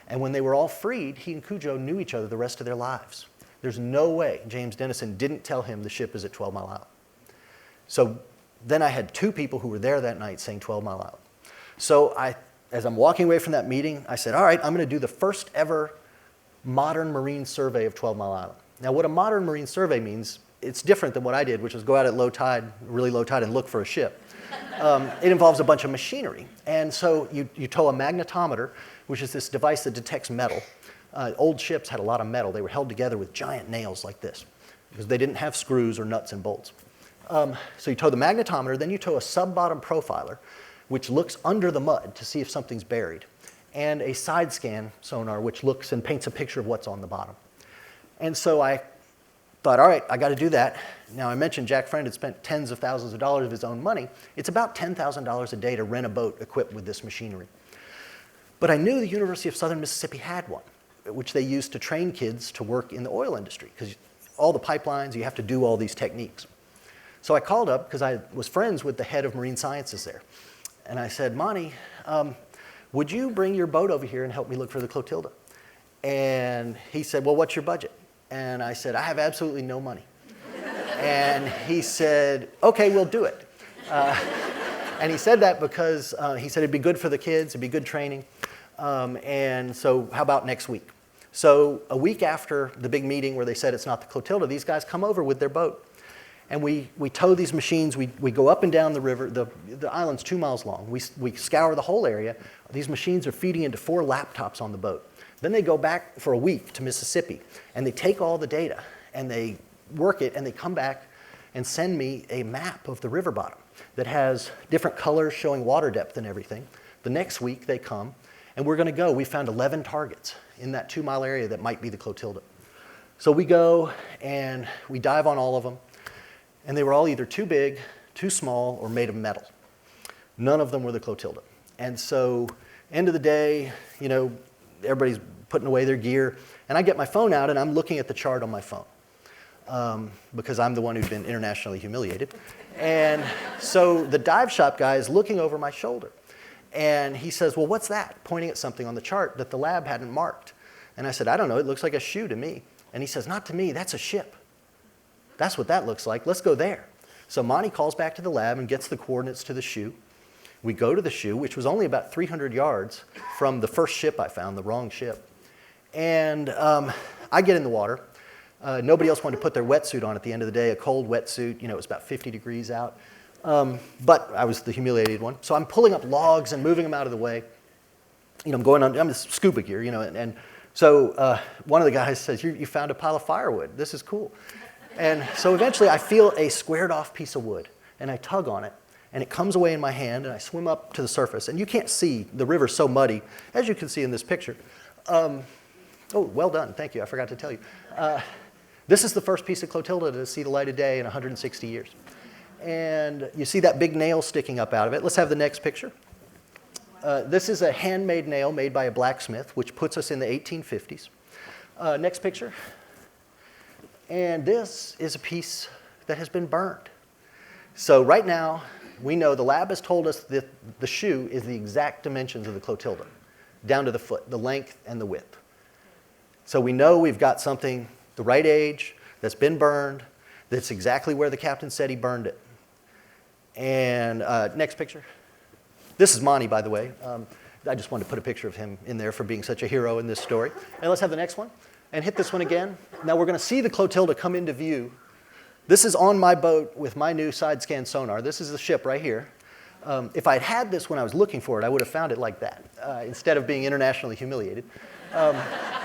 And when they were all freed, he and Cujo knew each other the rest of their lives. There's no way James Dennison didn't tell him the ship is at 12 Mile Island. So then I had 2 people who were there that night saying 12 Mile Island. So as I'm walking away from that meeting, I said, all right, I'm going to do the first ever modern marine survey of 12 Mile Island. Now, what a modern marine survey means, it's different than what I did, which was go out at low tide, really low tide, and look for a ship. It involves a bunch of machinery. And so you tow a magnetometer, which is this device that detects metal. Old ships had a lot of metal. They were held together with giant nails like this because they didn't have screws or nuts and bolts. So you tow the magnetometer, then you tow a sub-bottom profiler, which looks under the mud to see if something's buried, and a side scan sonar, which looks and paints a picture of what's on the bottom. And so I thought, all right, I got to do that. Now, I mentioned Jack Friend had spent tens of thousands of dollars of his own money. It's about $10,000 a day to rent a boat equipped with this machinery. But I knew the University of Southern Mississippi had one, which they used to train kids to work in the oil industry, because all the pipelines, you have to do all these techniques. So I called up, because I was friends with the head of marine sciences there. And I said, Monty, would you bring your boat over here and help me look for the Clotilda? And he said, well, what's your budget? And I said, I have absolutely no money. And he said, okay, we'll do it. And he said that because he said it'd be good for the kids, it'd be good training. And so how about next week? So a week after the big meeting where they said it's not the Clotilda, these guys come over with their boat. And we tow these machines, we go up and down the river. The island's 2 miles long. We scour the whole area. These machines are feeding into 4 laptops on the boat. Then they go back for a week to Mississippi, and they take all the data, and they work it, and they come back and send me a map of the river bottom that has different colors showing water depth and everything. The next week they come, And we're going to go. We found 11 targets in that 2-mile area that might be the Clotilda. So we go and we dive on all of them. And they were all either too big, too small, or made of metal. None of them were the Clotilda. And so, end of the day, you know, everybody's putting away their gear. And I get my phone out and I'm looking at the chart on my phone. Because I'm the one who's been internationally humiliated. And so the dive shop guy is looking over my shoulder. And he says, well, what's that? Pointing at something on the chart that the lab hadn't marked. And I said, I don't know, it looks like a shoe to me. And he says, not to me, that's a ship. That's what that looks like, let's go there. So Monty calls back to the lab and gets the coordinates to the shoe. We go to the shoe, which was only about 300 yards from the first ship I found, the wrong ship. And I get in the water. Nobody else wanted to put their wetsuit on at the end of the day, a cold wetsuit. You know, it was about 50 degrees out. But I was the humiliated one. So I'm pulling up logs and moving them out of the way. You know, I'm scuba gear, you know. And so one of the guys says, you found a pile of firewood. This is cool. And so eventually I feel a squared off piece of wood. And I tug on it. And it comes away in my hand. And I swim up to the surface. And you can't see. The river's so muddy, as you can see in this picture. Oh, well done. Thank you. I forgot to tell you. This is the first piece of Clotilda to see the light of day in 160 years. And you see that big nail sticking up out of it. Let's have the next picture. This is a handmade nail made by a blacksmith, which puts us in the 1850s. Next picture. And this is a piece that has been burned. So right now, we know the lab has told us that the shoe is the exact dimensions of the Clotilda, down to the foot, the length and the width. So we know we've got something the right age, that's been burned, that's exactly where the captain said he burned it. And next picture. This is Monty, by the way. I just wanted to put a picture of him in there for being such a hero in this story. And let's have the next one. And hit this one again. Now we're going to see the Clotilda come into view. This is on my boat with my new side scan sonar. This is the ship right here. If I'd had this when I was looking for it, I would have found it like that, instead of being internationally humiliated.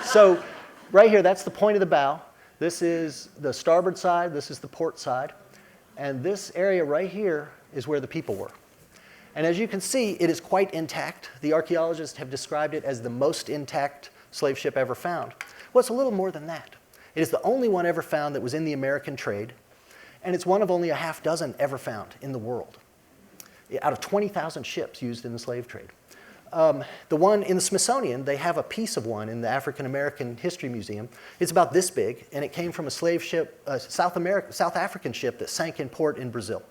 So right here, that's the point of the bow. This is the starboard side. This is the port side. And this area right here is where the people were. And as you can see, it is quite intact. The archaeologists have described it as the most intact slave ship ever found. Well, it's a little more than that. It is the only one ever found that was in the American trade. And it's one of only a half dozen ever found in the world, out of 20,000 ships used in the slave trade. The one in the Smithsonian, they have a piece of one in the African American History Museum. It's about this big, and it came from a slave ship, a South African ship that sank in port in Brazil.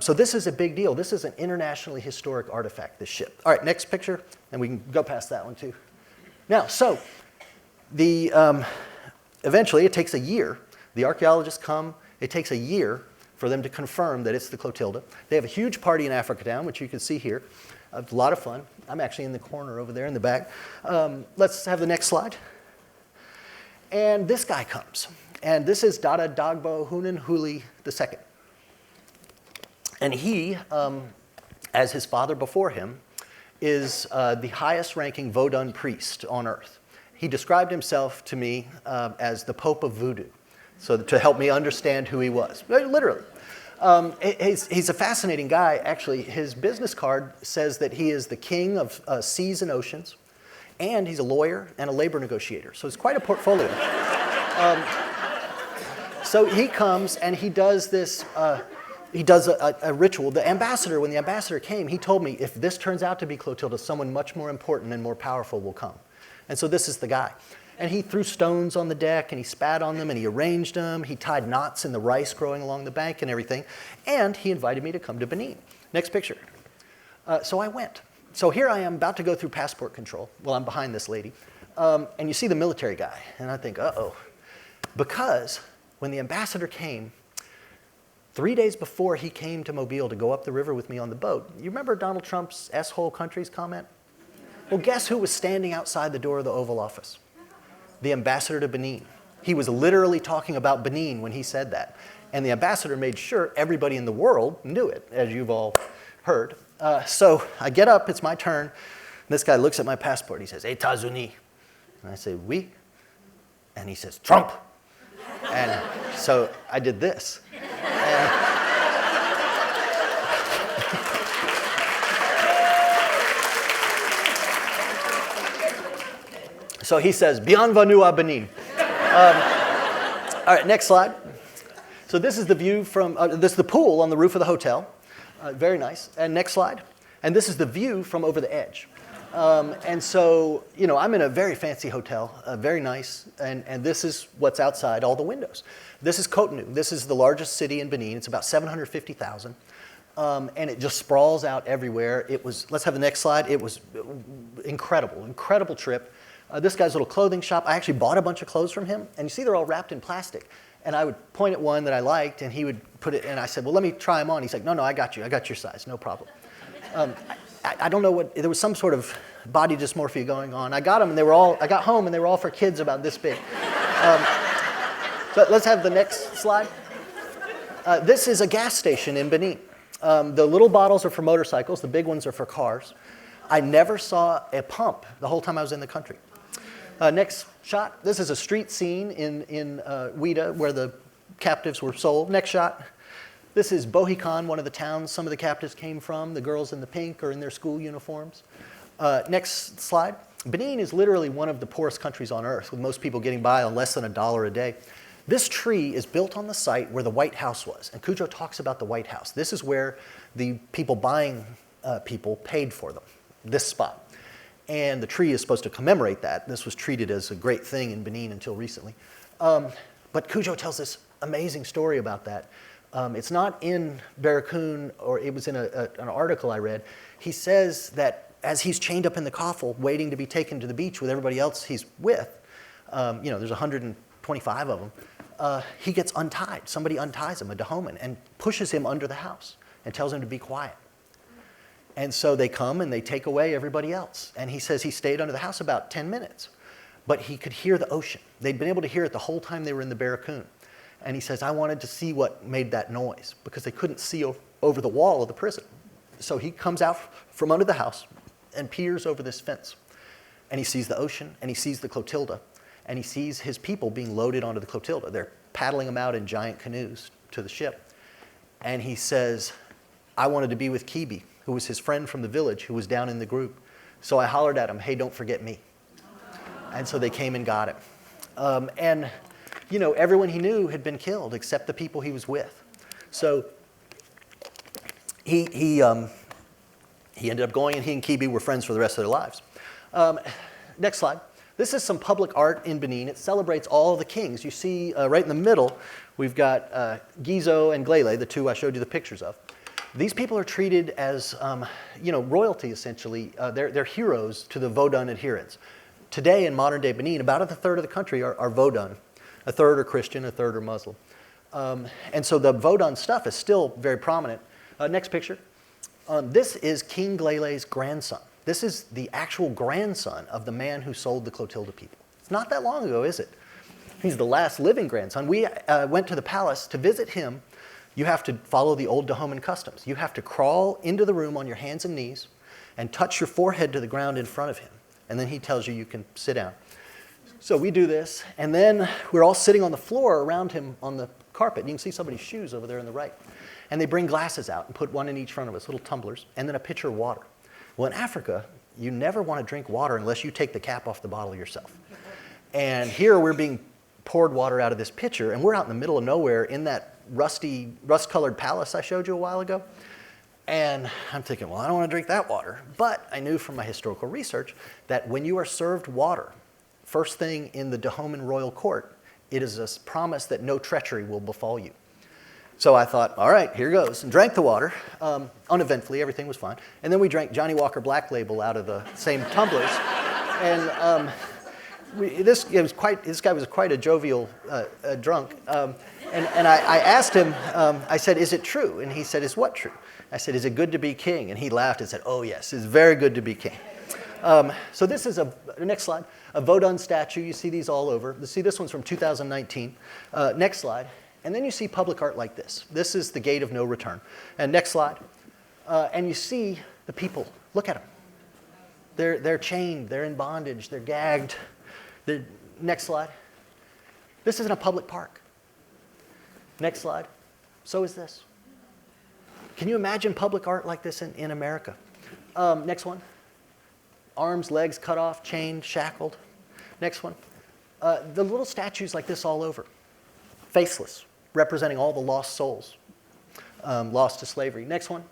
So this is a big deal. This is an internationally historic artifact, this ship. All right, next picture, and we can go past that one too. Now, so eventually it takes a year. The archaeologists come. It takes a year for them to confirm that it's the Clotilda. They have a huge party in Africatown, which you can see here. A lot of fun. I'm actually in the corner over there in the back. Let's have the next slide. And this guy comes. And this is Dada Dagbo Hunanhuli II. And he, as his father before him, is the highest ranking Vodun priest on earth. He described himself to me as the Pope of Voodoo, so to help me understand who he was, literally. He's a fascinating guy, actually. His business card says that he is the king of seas and oceans, and he's a lawyer and a labor negotiator. So it's quite a portfolio. So he comes and he does this, he does a ritual. The ambassador, when the ambassador came, he told me, if this turns out to be Clotilda, someone much more important and more powerful will come. And so this is the guy. And he threw stones on the deck, and he spat on them, and he arranged them. He tied knots in the rice growing along the bank and everything. And he invited me to come to Benin. Next picture. So I went. So here I am about to go through passport control. Well, I'm behind this lady. And you see the military guy. And I think, uh-oh. Because when the ambassador came, 3 days before he came to Mobile to go up the river with me on the boat, you remember Donald Trump's S-hole countries comment? Well, guess who was standing outside the door of the Oval Office? The ambassador to Benin. He was literally talking about Benin when he said that. And the ambassador made sure everybody in the world knew it, as you've all heard. So I get up, it's my turn. And this guy looks at my passport. He says, États-Unis. And I say, oui. And he says, Trump. And so I did this. So he says, Bienvenue à Benin. All right, next slide. So this is the view from, this is the pool on the roof of the hotel. Very nice. And next slide. And this is the view from over the edge. And so, you know, I'm in a very fancy hotel, very nice, and this is what's outside all the windows. This is Cotonou. This is the largest city in Benin. It's about 750,000. And it just sprawls out everywhere. It was, let's have the next slide. It was incredible trip. This guy's little clothing shop, I actually bought a bunch of clothes from him, and you see they're all wrapped in plastic. And I would point at one that I liked, and he would put it, and I said, well, let me try them on. He's like, no, I got you. I got your size, no problem. I don't know what, there was some sort of body dysmorphia going on. I got them, and they were all, I got home, and they were all for kids about this big. So let's have the next slide. This is a gas station in Benin. The little bottles are for motorcycles. The big ones are for cars. I never saw a pump the whole time I was in the country. Next shot. This is a street scene in Ouidah where the captives were sold. Next shot. This is Bohican, one of the towns some of the captives came from. The girls in the pink are in their school uniforms. Next slide. Benin is literally one of the poorest countries on earth, with most people getting by on less than $1 a day. This tree is built on the site where the White House was, and Cudjoe talks about the White House. This is where the people buying people paid for them, this spot. And the tree is supposed to commemorate that. This was treated as a great thing in Benin until recently. But Cudjoe tells this amazing story about that. It's not in Barracoon, or it was in an article I read. He says that as he's chained up in the coffle, waiting to be taken to the beach with everybody else he's with, you know, there's 125 of them, he gets untied. Somebody unties him, a Dahoman, and pushes him under the house and tells him to be quiet. And so they come and they take away everybody else. And he says he stayed under the house about 10 minutes, but he could hear the ocean. They'd been able to hear it the whole time they were in the Barracoon. And he says, I wanted to see what made that noise, because they couldn't see over the wall of the prison. So he comes out from under the house and peers over this fence. And he sees the ocean, and he sees the Clotilda, and he sees his people being loaded onto the Clotilda. They're paddling them out in giant canoes to the ship. And he says, I wanted to be with Kibi, who was his friend from the village, who was down in the group. So I hollered at him, hey, don't forget me. And so they came and got him. And, you know, everyone he knew had been killed except the people he was with. So he ended up going, and he and Kibi were friends for the rest of their lives. Next slide. This is some public art in Benin. It celebrates all the kings. You see right in the middle, we've got Guizot and Glele, the two I showed you the pictures of. These people are treated as, you know, royalty, essentially. They're heroes to the Vodun adherents. Today, in modern-day Benin, about a third of the country are Vodun. A third are Christian, a third are Muslim. And so the Vodun stuff is still very prominent. Next picture. This is King Glele's grandson. This is the actual grandson of the man who sold the Clotilda people. It's not that long ago, is it? He's the last living grandson. We went to the palace to visit him. You have to follow the old Dahoman customs. You have to crawl into the room on your hands and knees and touch your forehead to the ground in front of him. And then he tells you can sit down. So we do this, and then we're all sitting on the floor around him on the carpet. And you can see somebody's shoes over there on the right. And they bring glasses out and put one in each front of us, little tumblers, and then a pitcher of water. Well, in Africa, you never want to drink water unless you take the cap off the bottle yourself. And here we're being poured water out of this pitcher, and we're out in the middle of nowhere in that rust-colored palace I showed you a while ago. And I'm thinking, well, I don't want to drink that water. But I knew from my historical research that when you are served water, first thing in the Dahoman royal court, it is a promise that no treachery will befall you. So I thought, all right, here goes, and drank the water. Uneventfully, everything was fine. And then we drank Johnny Walker Black Label out of the same tumblers. And this guy was quite a jovial drunk. And I asked him, I said, is it true? And he said, is what true? I said, is it good to be king? And he laughed and said, oh yes, it's very good to be king. So this is next slide, a Vodun statue. You see these all over. You see this one's from 2019. Next slide. And then you see public art like this. This is the gate of no return. And next slide. And you see the people. Look at them. They're chained. They're in bondage. They're gagged. Next slide. This isn't a public park. Next slide. So is this. Can you imagine public art like this in America? Next one. Arms, legs cut off, chained, shackled. Next one. The little statues like this all over. Faceless, representing all the lost souls, lost to slavery. Next one.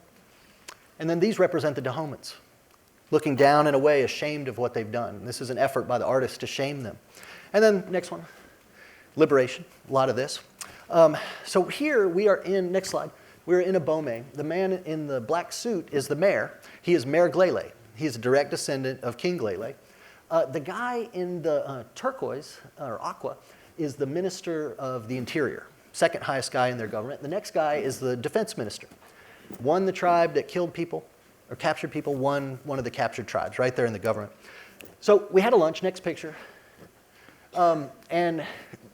And then these represent the Dahomeyans, looking down and away, ashamed of what they've done. This is an effort by the artist to shame them. And then next one. Liberation, a lot of this. So here we are in, next slide, we're in Abomey. The man in the black suit is the mayor. He is Mayor Glele. He is a direct descendant of King Glele. The guy in the turquoise, or aqua, is the Minister of the Interior, second highest guy in their government. The next guy is the defense minister. One, the tribe that killed people, or captured people, one of the captured tribes, right there in the government. So we had a lunch, next picture. And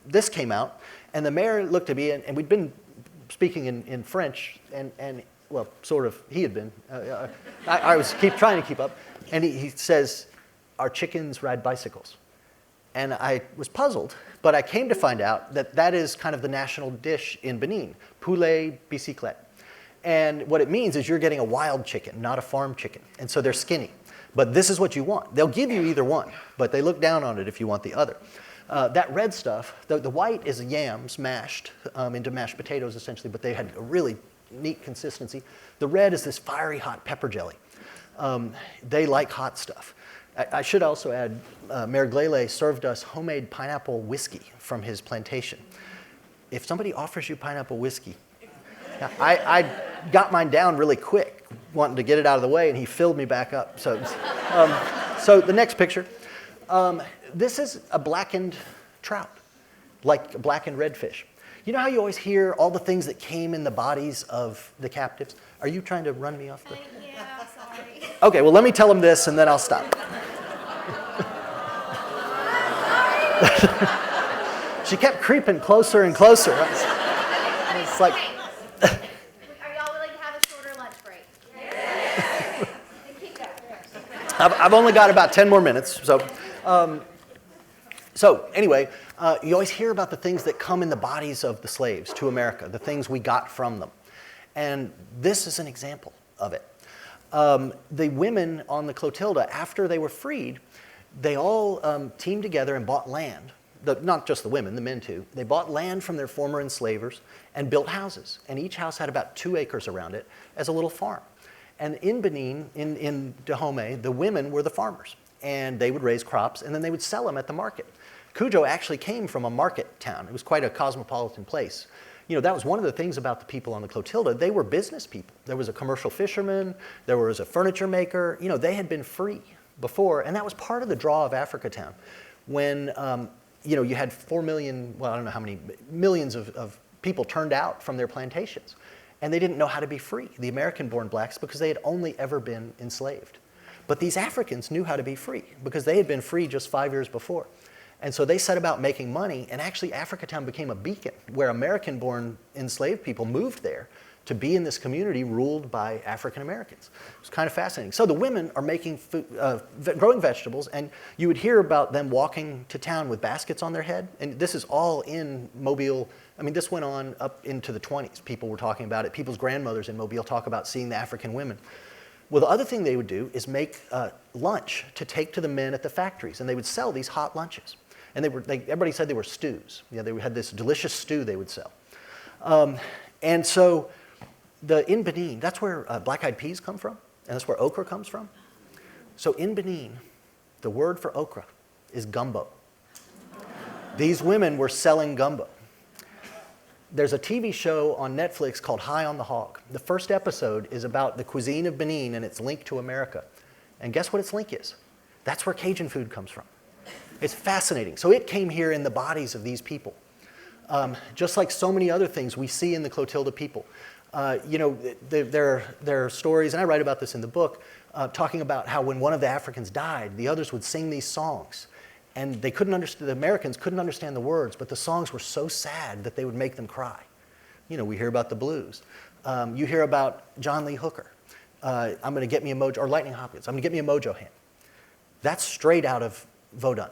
this came out, and the mayor looked at me, and we'd been speaking in French, and well, sort of, he had been. I was trying to keep up. And he says, "Our chickens ride bicycles." And I was puzzled, but I came to find out that that is kind of the national dish in Benin, poulet bicyclette. And what it means is you're getting a wild chicken, not a farm chicken. And so they're skinny. But this is what you want. They'll give you either one, but they look down on it if you want the other. That red stuff, the white is yams mashed into mashed potatoes essentially, but they had a really neat consistency. The red is this fiery hot pepper jelly. They like hot stuff. I should also add, Mayor Glele served us homemade pineapple whiskey from his plantation. If somebody offers you pineapple whiskey, I got mine down really quick, wanting to get it out of the way, and he filled me back up. So the next picture. This is a blackened trout, like a blackened redfish. You know how you always hear all the things that came in the bodies of the captives? Are you trying to run me off the... Yeah, sorry. Okay, well, let me tell them this, and then I'll stop. She kept creeping closer and closer. It's like... Are y'all willing to have a shorter lunch break? Yes. And keep going. I've only got about 10 more minutes, so anyway, you always hear about the things that come in the bodies of the slaves to America, the things we got from them. And this is an example of it. The women on the Clotilda, after they were freed, they all teamed together and bought land. Not just the women, the men too. They bought land from their former enslavers and built houses. And each house had about 2 acres around it as a little farm. And in Benin, in Dahomey, the women were the farmers. And they would raise crops, and then they would sell them at the market. Cujo actually came from a market town. It was quite a cosmopolitan place. You know, that was one of the things about the people on the Clotilda. They were business people. There was a commercial fisherman. There was a furniture maker. You know, they had been free before, and that was part of the draw of Africa Town. When, you know, you had 4 million, well, I don't know how many, millions of people turned out from their plantations. And they didn't know how to be free, the American-born blacks, because they had only ever been enslaved. But these Africans knew how to be free because they had been free just 5 years before. And so they set about making money, and actually Africatown became a beacon where American-born enslaved people moved there to be in this community ruled by African Americans. It was kind of fascinating. So the women are making food, growing vegetables, and you would hear about them walking to town with baskets on their head. And this is all in Mobile. I mean, this went on up into the 20s. People were talking about it. People's grandmothers in Mobile talk about seeing the African women. Well, the other thing they would do is make lunch to take to the men at the factories, and they would sell these hot lunches. And everybody said they were stews. Yeah, they had this delicious stew they would sell. And so in Benin, that's where black-eyed peas come from, and that's where okra comes from. So in Benin, the word for okra is gumbo. These women were selling gumbo. There's a TV show on Netflix called High on the Hog. The first episode is about the cuisine of Benin and its link to America. And guess what its link is? That's where Cajun food comes from. It's fascinating. So it came here in the bodies of these people. Just like so many other things we see in the Clotilda people. You know, there are stories, and I write about this in the book, talking about how when one of the Africans died, the others would sing these songs. And they couldn't understand, the Americans couldn't understand the words, but the songs were so sad that they would make them cry. You know, we hear about the blues. You hear about John Lee Hooker. I'm going to get me a mojo, or Lightning Hopkins. I'm going to get me a mojo hand. That's straight out of Vodun.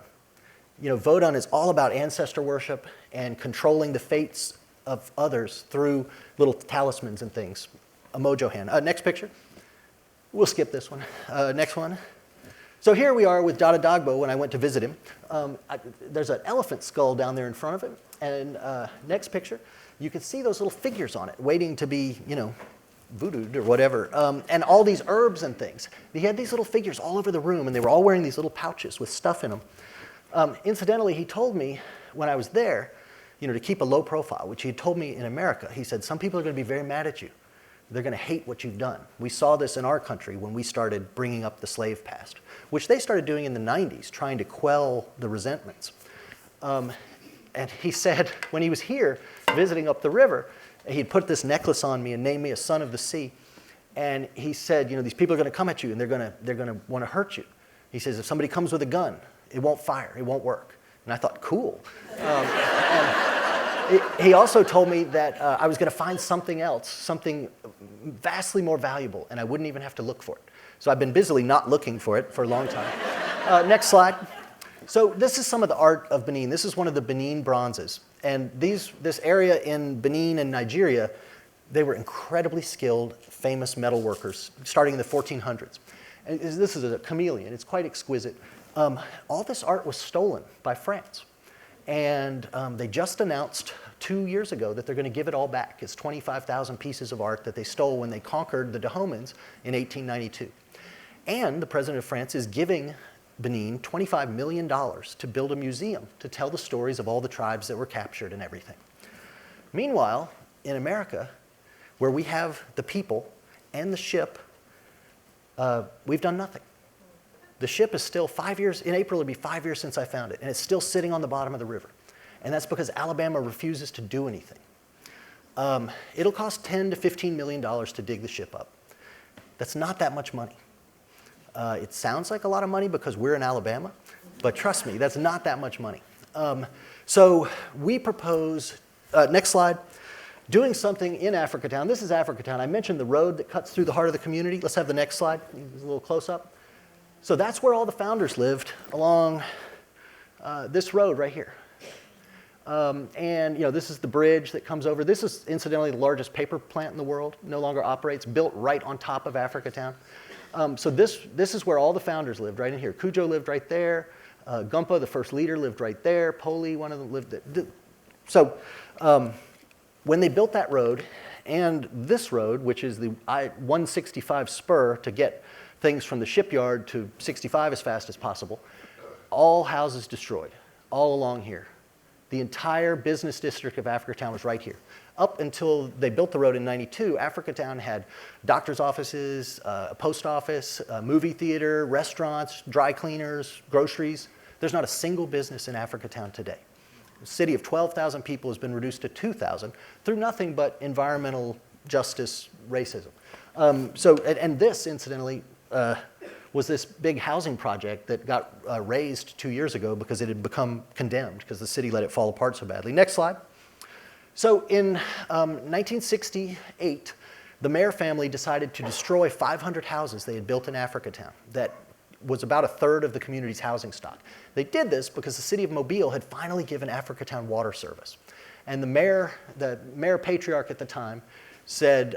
You know, Vodun is all about ancestor worship and controlling the fates of others through little talismans and things. A mojo hand. Next picture. We'll skip this one. Next one. So here we are with Dada Dagbo when I went to visit him. There's an elephant skull down there in front of him. And next picture, you can see those little figures on it waiting to be, voodooed or whatever. And all these herbs and things. He had these little figures all over the room, and they were all wearing these little pouches with stuff in them. Incidentally, he told me when I was there, to keep a low profile, which he had told me in America. He said, some people are going to be very mad at you. They're going to hate what you've done. We saw this in our country when we started bringing up the slave past, which they started doing in the 90s, trying to quell the resentments. And he said when he was here visiting up the river, he'd put this necklace on me and named me a son of the sea. And he said, these people are going to come at you and they're going to want to hurt you. He says, if somebody comes with a gun, it won't fire, it won't work. And I thought, cool. He also told me that I was going to find something else, something vastly more valuable, and I wouldn't even have to look for it. So I've been busily not looking for it for a long time. Next slide. So this is some of the art of Benin. This is one of the Benin bronzes. And this area in Benin and Nigeria, they were incredibly skilled, famous metal workers, starting in the 1400s. And this is a chameleon. It's quite exquisite. All this art was stolen by France. And they just announced 2 years ago that they're going to give it all back. It's 25,000 pieces of art that they stole when they conquered the Dahomeyans in 1892. And the president of France is giving Benin $25 million to build a museum to tell the stories of all the tribes that were captured and everything. Meanwhile, in America, where we have the people and the ship, we've done nothing. The ship is still 5 years, in April it'll be 5 years since I found it, and it's still sitting on the bottom of the river. And that's because Alabama refuses to do anything. It'll cost $10 to $15 million to dig the ship up. That's not that much money. It sounds like a lot of money because we're in Alabama, but trust me, that's not that much money. So we propose, next slide, doing something in Africatown. This is Africatown. I mentioned the road that cuts through the heart of the community. Let's have the next slide, a little close-up. So that's where all the founders lived, along this road right here. And this is the bridge that comes over. This is incidentally the largest paper plant in the world, no longer operates, built right on top of Africatown. So this is where all the founders lived, right in here. Cujo lived right there. Gumpa, the first leader, lived right there. Poli, one of them, lived there. So when they built that road, and this road, which is the I-165 spur to get things from the shipyard to 65 as fast as possible, all houses destroyed, all along here. The entire business district of Africatown was right here. Up until they built the road in 92, Africatown had doctor's offices, a post office, a movie theater, restaurants, dry cleaners, groceries. There's not a single business in Africatown today. A city of 12,000 people has been reduced to 2,000 through nothing but environmental justice, racism. And this, incidentally, was this big housing project that got raised 2 years ago because it had become condemned because the city let it fall apart so badly. Next slide. So in 1968, the Mayer family decided to destroy 500 houses they had built in Africatown. That was about a third of the community's housing stock. They did this because the city of Mobile had finally given Africatown water service. And the mayor patriarch at the time said,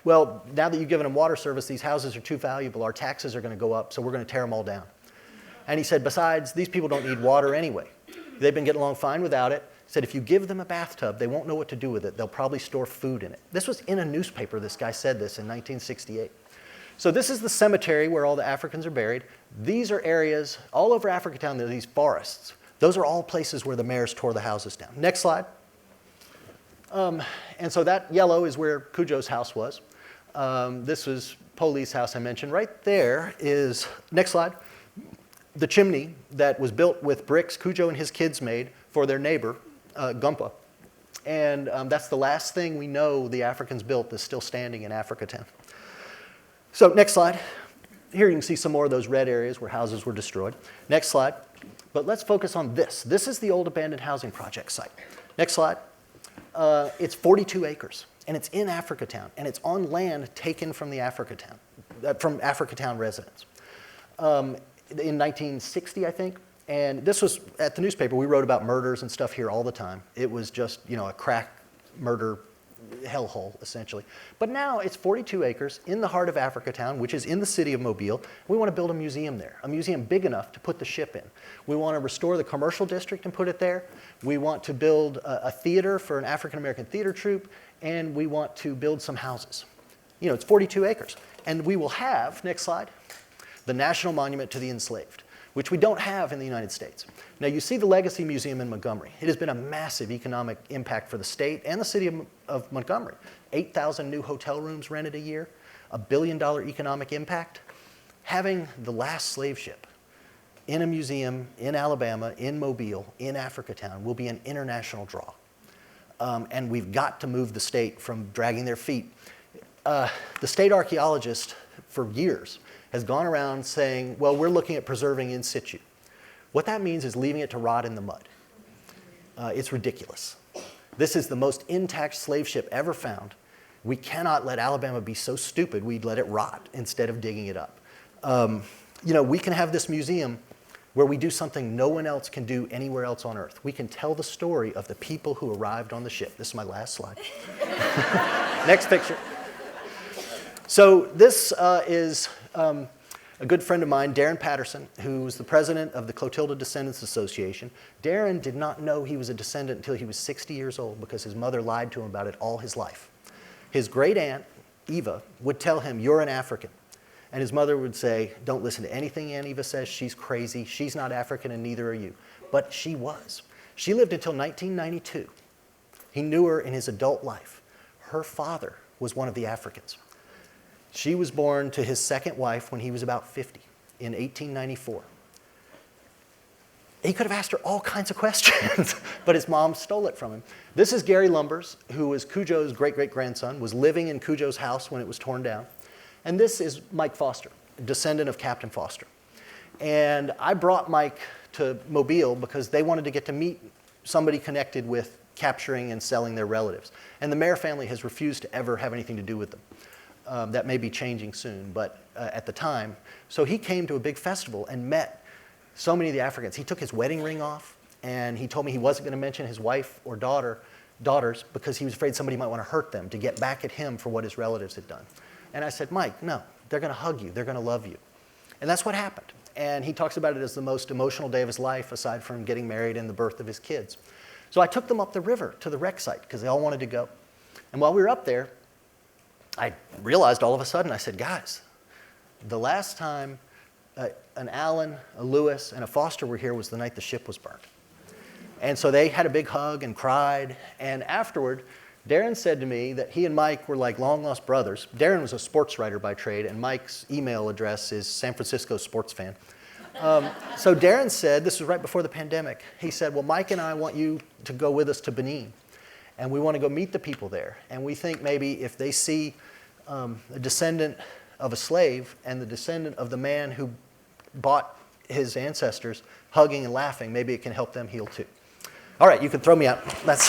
well, now that you've given them water service, these houses are too valuable, our taxes are going to go up, so we're going to tear them all down. And he said, besides, these people don't need water anyway. They've been getting along fine without it. He said, if you give them a bathtub, they won't know what to do with it. They'll probably store food in it. This was in a newspaper, this guy said this in 1968. So this is the cemetery where all the Africans are buried. These are areas, all over Africatown, there are these forests. Those are all places where the mayors tore the houses down. Next slide. And so that yellow is where Cujo's house was. This was Poli's house I mentioned. Right there is, next slide, the chimney that was built with bricks Cujo and his kids made for their neighbor, Gumpa. And that's the last thing we know the Africans built that's still standing in Africatown. So next slide. Here you can see some more of those red areas where houses were destroyed. Next slide. But let's focus on this. This is the old abandoned housing project site. Next slide. It's 42 acres, and it's in Africatown, and it's on land taken from the from Africatown residents. In 1960, I think, and this was at the newspaper. We wrote about murders and stuff here all the time. It was just, a crack murder hellhole, essentially. But now it's 42 acres in the heart of Africatown, which is in the city of Mobile. We want to build a museum there, a museum big enough to put the ship in. We want to restore the commercial district and put it there. We want to build a theater for an African-American theater troupe, and we want to build some houses. You know, it's 42 acres. And we will have, next slide, the National Monument to the Enslaved, which we don't have in the United States. Now, you see the Legacy Museum in Montgomery. It has been a massive economic impact for the state and the city of Montgomery. 8,000 new hotel rooms rented a year, $1 billion economic impact. Having the last slave ship in a museum in Alabama, in Mobile, in Africatown will be an international draw. And we've got to move the state from dragging their feet. The state archaeologist, for years, has gone around saying, well, we're looking at preserving in situ. What that means is leaving it to rot in the mud. It's ridiculous. This is the most intact slave ship ever found. We cannot let Alabama be so stupid we'd let it rot instead of digging it up. You know, we can have this museum where we do something no one else can do anywhere else on Earth. We can tell the story of the people who arrived on the ship. This is my last slide. Next picture. So this is a good friend of mine, Darren Patterson, who's the president of the Clotilda Descendants Association. Darren did not know he was a descendant until he was 60 years old because his mother lied to him about it all his life. His great aunt, Eva, would tell him, you're an African. And his mother would say, don't listen to anything Aunt Eva says, she's crazy, she's not African and neither are you. But she was. She lived until 1992. He knew her in his adult life. Her father was one of the Africans. She was born to his second wife when he was about 50 in 1894. He could have asked her all kinds of questions, but his mom stole it from him. This is Gary Lumbers, who was Cujo's great-great-grandson, was living in Cujo's house when it was torn down. And this is Mike Foster, a descendant of Captain Foster. And I brought Mike to Mobile because they wanted to get to meet somebody connected with capturing and selling their relatives. And the Mayer family has refused to ever have anything to do with them. That may be changing soon, but at the time. So he came to a big festival and met so many of the Africans. He took his wedding ring off, and he told me he wasn't going to mention his wife or daughters because he was afraid somebody might want to hurt them to get back at him for what his relatives had done. And I said, Mike, no, they're going to hug you. They're going to love you. And that's what happened. And he talks about it as the most emotional day of his life, aside from getting married and the birth of his kids. So I took them up the river to the wreck site because they all wanted to go. And while we were up there, I realized all of a sudden, I said, guys, the last time an Allen, a Lewis, and a Foster were here was the night the ship was burned. And so they had a big hug and cried. And afterward, Darren said to me that he and Mike were like long-lost brothers. Darren was a sports writer by trade, and Mike's email address is San Francisco sports fan. So Darren said, this was right before the pandemic, he said, well, Mike and I want you to go with us to Benin. And we want to go meet the people there. And we think maybe if they see a descendant of a slave and the descendant of the man who bought his ancestors hugging and laughing, maybe it can help them heal too. All right, you can throw me out. That's